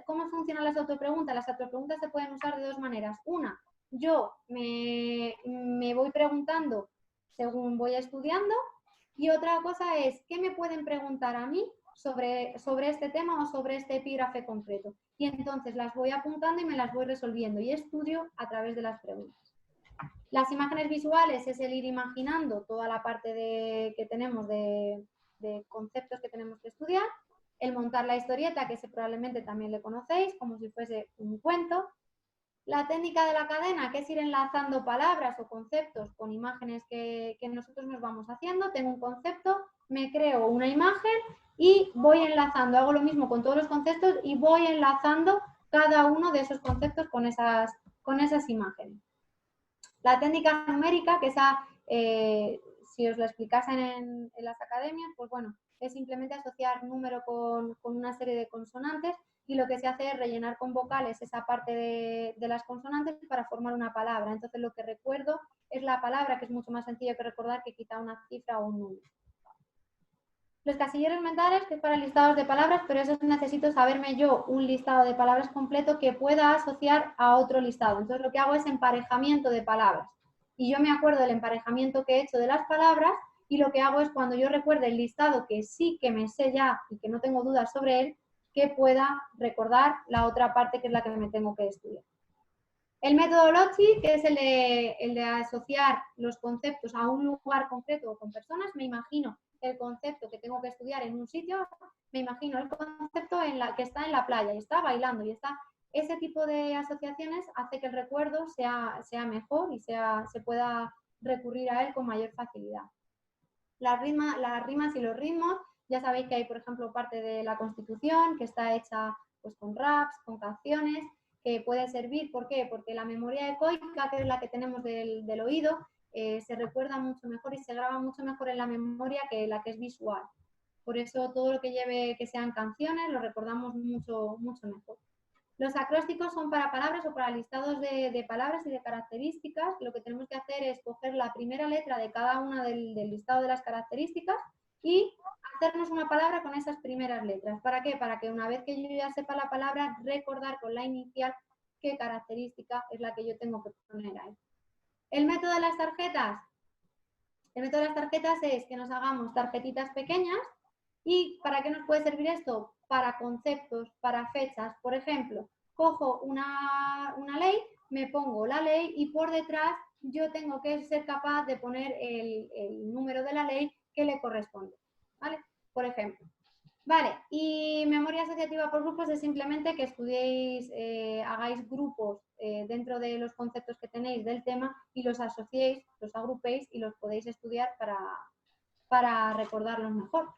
[SPEAKER 2] ¿Cómo funcionan las autopreguntas? Las autopreguntas se pueden usar de dos maneras. Una, yo me voy preguntando según voy estudiando y otra cosa es, ¿qué me pueden preguntar a mí sobre este tema o sobre este epígrafe concreto? Y entonces las voy apuntando y me las voy resolviendo y estudio a través de las preguntas. Las imágenes visuales es el ir imaginando toda la parte que tenemos de conceptos que tenemos que estudiar. El montar la historieta, que ese probablemente también le conocéis, como si fuese un cuento. La técnica de la cadena, que es ir enlazando palabras o conceptos con imágenes que nosotros nos vamos haciendo. Tengo un concepto, me creo una imagen y voy enlazando. Hago lo mismo con todos los conceptos y voy enlazando cada uno de esos conceptos con esas imágenes. La técnica numérica, que esa, si os lo explicasen en las academias, pues bueno, es simplemente asociar número con una serie de consonantes y lo que se hace es rellenar con vocales esa parte de las consonantes para formar una palabra. Entonces lo que recuerdo es la palabra, que es mucho más sencillo que recordar que quizá una cifra o un número. Los casilleros mentales, que es para listados de palabras, pero eso necesito saberme yo un listado de palabras completo que pueda asociar a otro listado. Entonces lo que hago es emparejamiento de palabras. Y yo me acuerdo del emparejamiento que he hecho de las palabras y lo que hago es cuando yo recuerde el listado que sí que me sé ya y que no tengo dudas sobre él, que pueda recordar la otra parte que es la que me tengo que estudiar. El método Loci, que es el de asociar los conceptos a un lugar concreto o con personas, me imagino el concepto que tengo que estudiar en un sitio, me imagino el concepto que está en la playa y está bailando y está. Ese tipo de asociaciones hace que el recuerdo sea mejor y se pueda recurrir a él con mayor facilidad. Las rimas y los ritmos, ya sabéis que hay, por ejemplo, parte de la Constitución que está hecha pues, con raps, con canciones, que puede servir. ¿Por qué? Porque la memoria ecoica, que es la que tenemos del oído, se recuerda mucho mejor y se graba mucho mejor en la memoria que la que es visual. Por eso todo lo que lleve que sean canciones lo recordamos mucho, mucho mejor. Los acrósticos son para palabras o para listados de palabras y de características. Lo que tenemos que hacer es coger la primera letra de cada una del listado de las características y hacernos una palabra con esas primeras letras. ¿Para qué? Para que una vez que yo ya sepa la palabra, recordar con la inicial qué característica es la que yo tengo que poner ahí. El método de las tarjetas. El método de las tarjetas es que nos hagamos tarjetitas pequeñas. ¿Y para qué nos puede servir esto? para conceptos, para fechas. Por ejemplo, cojo una ley, me pongo la ley y por detrás yo tengo que ser capaz de poner el número de la ley que le corresponde, ¿vale? Por ejemplo. Vale, y memoria asociativa por grupos es simplemente que estudiéis, hagáis grupos dentro de los conceptos que tenéis del tema y los asociéis, los agrupéis y los podéis estudiar para recordarlos mejor.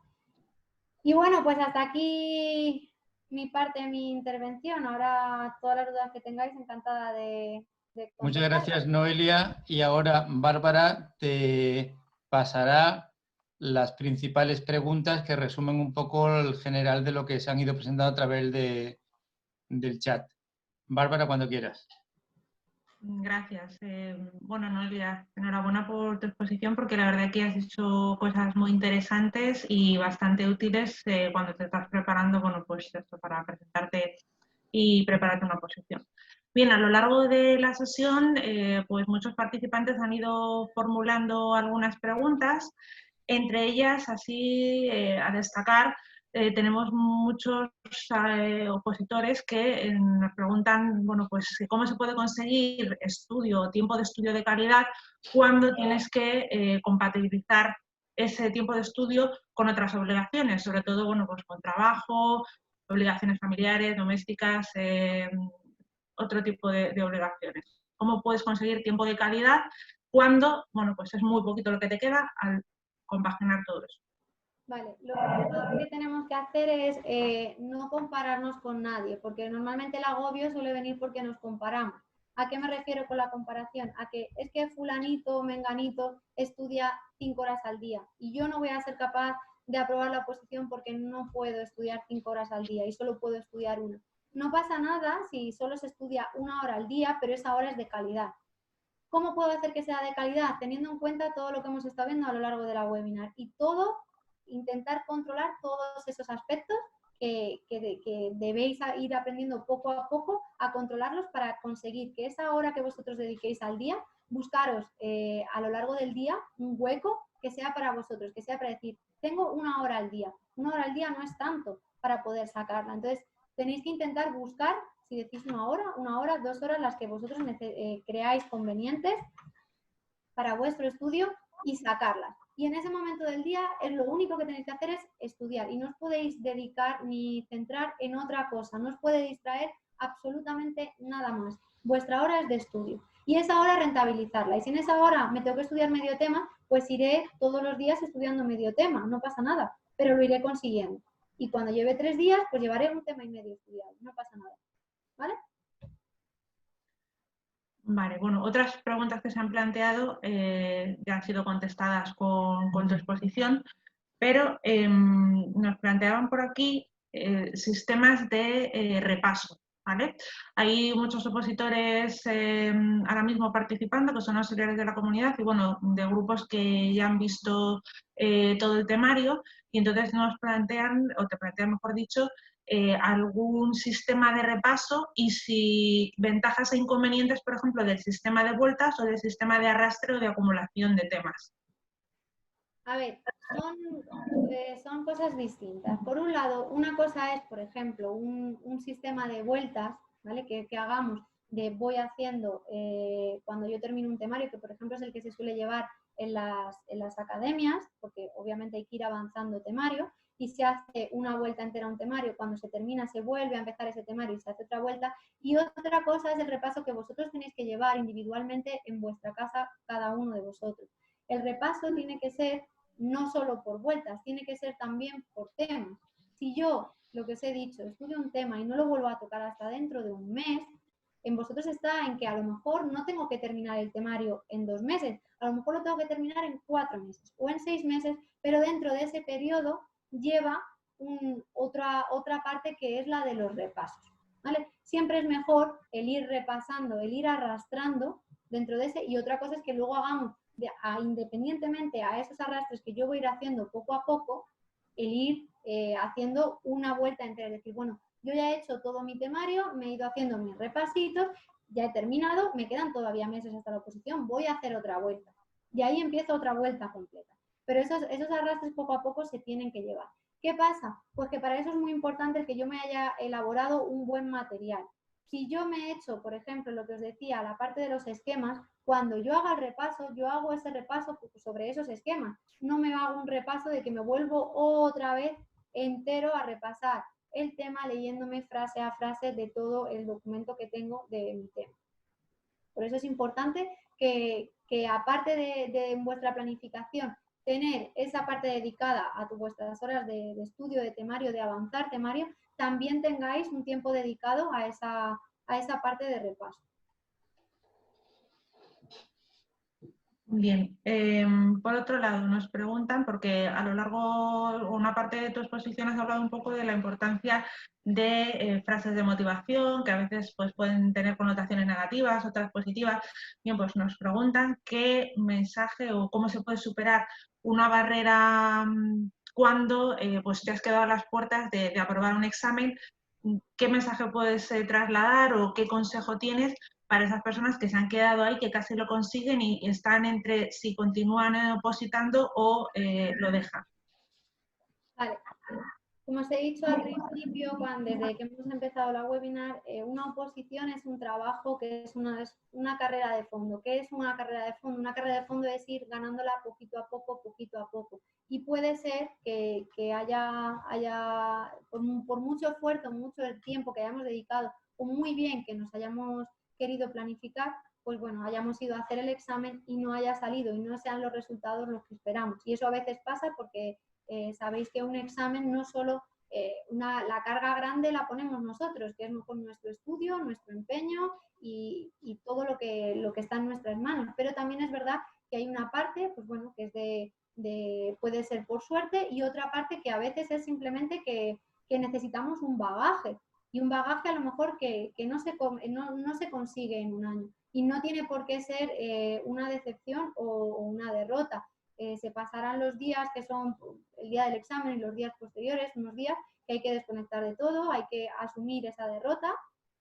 [SPEAKER 2] Y bueno, pues hasta aquí mi parte, mi intervención. Ahora todas las dudas que tengáis, encantada de
[SPEAKER 1] Muchas
[SPEAKER 2] contestar.
[SPEAKER 1] gracias, Noelia. Y ahora Bárbara te pasará las principales preguntas que resumen un poco el general de lo que se han ido presentando a través del chat. Bárbara, cuando quieras.
[SPEAKER 3] Gracias. Bueno, Noelia, enhorabuena por tu exposición porque la verdad que has hecho cosas muy interesantes y bastante útiles cuando te estás preparando, bueno, pues esto para presentarte y prepararte una exposición. Bien, a lo largo de la sesión, pues muchos participantes han ido formulando algunas preguntas, entre ellas, así a destacar, tenemos muchos opositores que nos preguntan, bueno, pues cómo se puede conseguir tiempo de estudio de calidad cuando tienes que compatibilizar ese tiempo de estudio con otras obligaciones, sobre todo, bueno, pues con trabajo, obligaciones familiares, domésticas, otro tipo de obligaciones. ¿Cómo puedes conseguir tiempo de calidad cuando, bueno, pues es muy poquito lo que te queda al compaginar todo eso?
[SPEAKER 2] Vale, lo primero que tenemos que hacer es no compararnos con nadie, porque normalmente el agobio suele venir porque nos comparamos. ¿A qué me refiero con la comparación? A que es que fulanito o menganito estudia 5 horas al día y yo no voy a ser capaz de aprobar la oposición porque no puedo estudiar 5 horas al día y solo puedo estudiar una. No pasa nada si solo se estudia 1 hora al día, pero esa hora es de calidad. ¿Cómo puedo hacer que sea de calidad? Teniendo en cuenta todo lo que hemos estado viendo a lo largo de la webinar y intentar controlar todos esos aspectos que debéis ir aprendiendo poco a poco a controlarlos para conseguir que esa hora que vosotros dediquéis al día, buscaros a lo largo del día un hueco que sea para vosotros, que sea para decir, tengo 1 hora al día. 1 hora al día no es tanto para poder sacarla. Entonces, tenéis que intentar buscar, si decís 1 hora, 2 horas, las que vosotros creáis convenientes para vuestro estudio y sacarlas. Y en ese momento del día es lo único que tenéis que hacer es estudiar y no os podéis dedicar ni centrar en otra cosa, no os puede distraer absolutamente nada más. Vuestra hora es de estudio y esa hora rentabilizarla. Y si en esa hora me tengo que estudiar medio tema, pues iré todos los días estudiando medio tema, no pasa nada, pero lo iré consiguiendo. Y cuando lleve 3 días, pues llevaré un tema y medio estudiado, no pasa nada. ¿Vale?
[SPEAKER 3] Vale, bueno, otras preguntas que se han planteado ya han sido contestadas con tu exposición, pero nos planteaban por aquí sistemas de repaso, ¿vale? Hay muchos opositores ahora mismo participando que son auxiliares de la comunidad y, bueno, de grupos que ya han visto todo el temario y entonces nos plantean, o te plantean, mejor dicho, algún sistema de repaso y si ventajas e inconvenientes, por ejemplo, del sistema de vueltas o del sistema de arrastre o de acumulación de temas.
[SPEAKER 2] A ver, son cosas distintas. Por un lado, una cosa es, por ejemplo, un sistema de vueltas, ¿vale? Que hagamos de voy haciendo cuando yo termino un temario, que por ejemplo es el que se suele llevar en las academias, porque obviamente hay que ir avanzando temario, y se hace una vuelta entera a un temario, cuando se termina se vuelve a empezar ese temario y se hace otra vuelta, y otra cosa es el repaso que vosotros tenéis que llevar individualmente en vuestra casa, cada uno de vosotros. El repaso tiene que ser no solo por vueltas, tiene que ser también por temas. Si yo, lo que os he dicho, estudio un tema y no lo vuelvo a tocar hasta dentro de un mes, en vosotros está en que a lo mejor no tengo que terminar el temario en 2 meses, a lo mejor lo tengo que terminar en 4 meses o en 6 meses, pero dentro de ese periodo lleva otra parte que es la de los repasos, ¿vale? Siempre es mejor el ir repasando, el ir arrastrando dentro de ese, y otra cosa es que luego hagamos independientemente a esos arrastres que yo voy a ir haciendo poco a poco, el ir haciendo una vuelta entera, es decir, bueno, yo ya he hecho todo mi temario, me he ido haciendo mis repasitos, ya he terminado, me quedan todavía meses hasta la oposición, voy a hacer otra vuelta. Y ahí empieza otra vuelta completa. Pero esos arrastres poco a poco se tienen que llevar. ¿Qué pasa? Pues que para eso es muy importante el que yo me haya elaborado un buen material. Si yo me he hecho, por ejemplo, lo que os decía, la parte de los esquemas, cuando yo haga el repaso, yo hago ese repaso sobre esos esquemas. No me hago un repaso de que me vuelvo otra vez entero a repasar el tema leyéndome frase a frase de todo el documento que tengo de mi tema. Por eso es importante que aparte de vuestra planificación, tener esa parte dedicada a vuestras horas de estudio, de temario, de avanzar temario, también tengáis un tiempo dedicado a esa parte de repaso.
[SPEAKER 3] Bien, por otro lado nos preguntan, porque a lo largo, una parte de tu exposición has hablado un poco de la importancia de frases de motivación, que a veces pues, pueden tener connotaciones negativas, otras positivas. Bien, pues nos preguntan qué mensaje o cómo se puede superar una barrera cuando pues te has quedado a las puertas de aprobar un examen. ¿Qué mensaje puedes trasladar o qué consejo tienes para esas personas que se han quedado ahí, que casi lo consiguen y están entre si continúan opositando o lo dejan?
[SPEAKER 2] Vale. Como os he dicho al principio, desde que hemos empezado la webinar, una oposición es un trabajo que es una carrera de fondo. ¿Qué es una carrera de fondo? Una carrera de fondo es ir ganándola poquito a poco, poquito a poco. Y puede ser que haya por mucho esfuerzo, mucho tiempo que hayamos dedicado, o muy bien que nos hayamos querido planificar, pues bueno, hayamos ido a hacer el examen y no haya salido y no sean los resultados los que esperamos. Y eso a veces pasa porque sabéis que un examen no solo la carga grande la ponemos nosotros, que es con nuestro estudio, nuestro empeño y todo lo que está en nuestras manos. Pero también es verdad que hay una parte, pues bueno, que es puede ser por suerte, y otra parte que a veces es simplemente que necesitamos un bagaje. Y un bagaje a lo mejor que no se consigue en un año. Y no tiene por qué ser una decepción o una derrota. Se pasarán los días que son el día del examen y los días posteriores, unos días que hay que desconectar de todo, hay que asumir esa derrota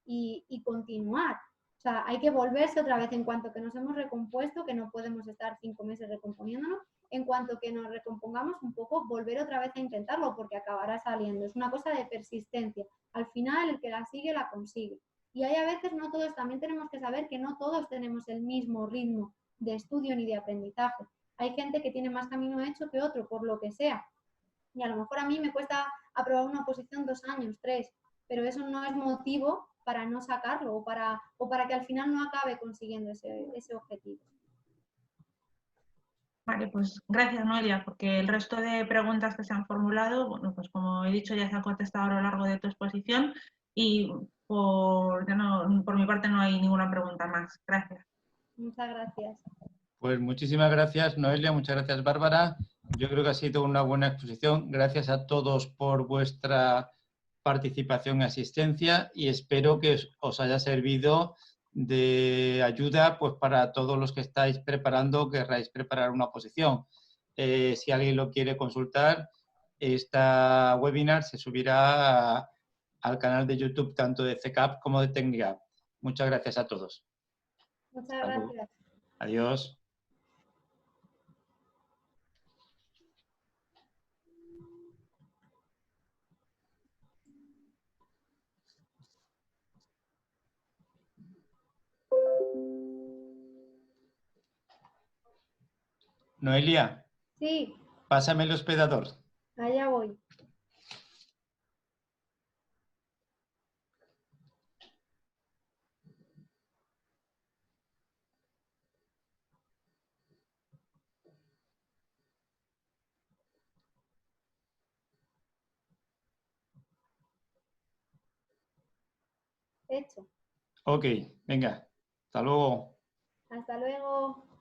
[SPEAKER 2] y continuar. O sea, hay que volverse otra vez en cuanto que nos hemos recompuesto, que no podemos estar 5 meses recomponiéndonos, en cuanto que nos recompongamos un poco, volver otra vez a intentarlo, porque acabará saliendo. Es una cosa de persistencia. Al final, el que la sigue, la consigue. Y hay a veces, no todos, también tenemos que saber que no todos tenemos el mismo ritmo de estudio ni de aprendizaje. Hay gente que tiene más camino hecho que otro, por lo que sea. Y a lo mejor a mí me cuesta aprobar una oposición 2 años, 3, pero eso no es motivo para no sacarlo o para que al final no acabe consiguiendo ese objetivo.
[SPEAKER 3] Vale, pues gracias, Noelia, porque el resto de preguntas que se han formulado, bueno, pues como he dicho, ya se han contestado a lo largo de tu exposición y por mi parte no hay ninguna pregunta más. Gracias.
[SPEAKER 2] Muchas gracias.
[SPEAKER 1] Pues muchísimas gracias, Noelia, muchas gracias, Bárbara. Yo creo que ha sido una buena exposición. Gracias a todos por vuestra participación y asistencia y espero que os haya servido de ayuda pues, para todos los que estáis preparando, querráis preparar una oposición. Si alguien lo quiere consultar, esta webinar se subirá al canal de YouTube tanto de CECAP como de Tecnigap. Muchas gracias a todos.
[SPEAKER 2] Muchas gracias.
[SPEAKER 1] Adiós. Noelia.
[SPEAKER 2] Sí.
[SPEAKER 1] Pásame el hospedador.
[SPEAKER 2] Allá voy. Hecho.
[SPEAKER 1] Ok, venga. Hasta luego.
[SPEAKER 2] Hasta luego.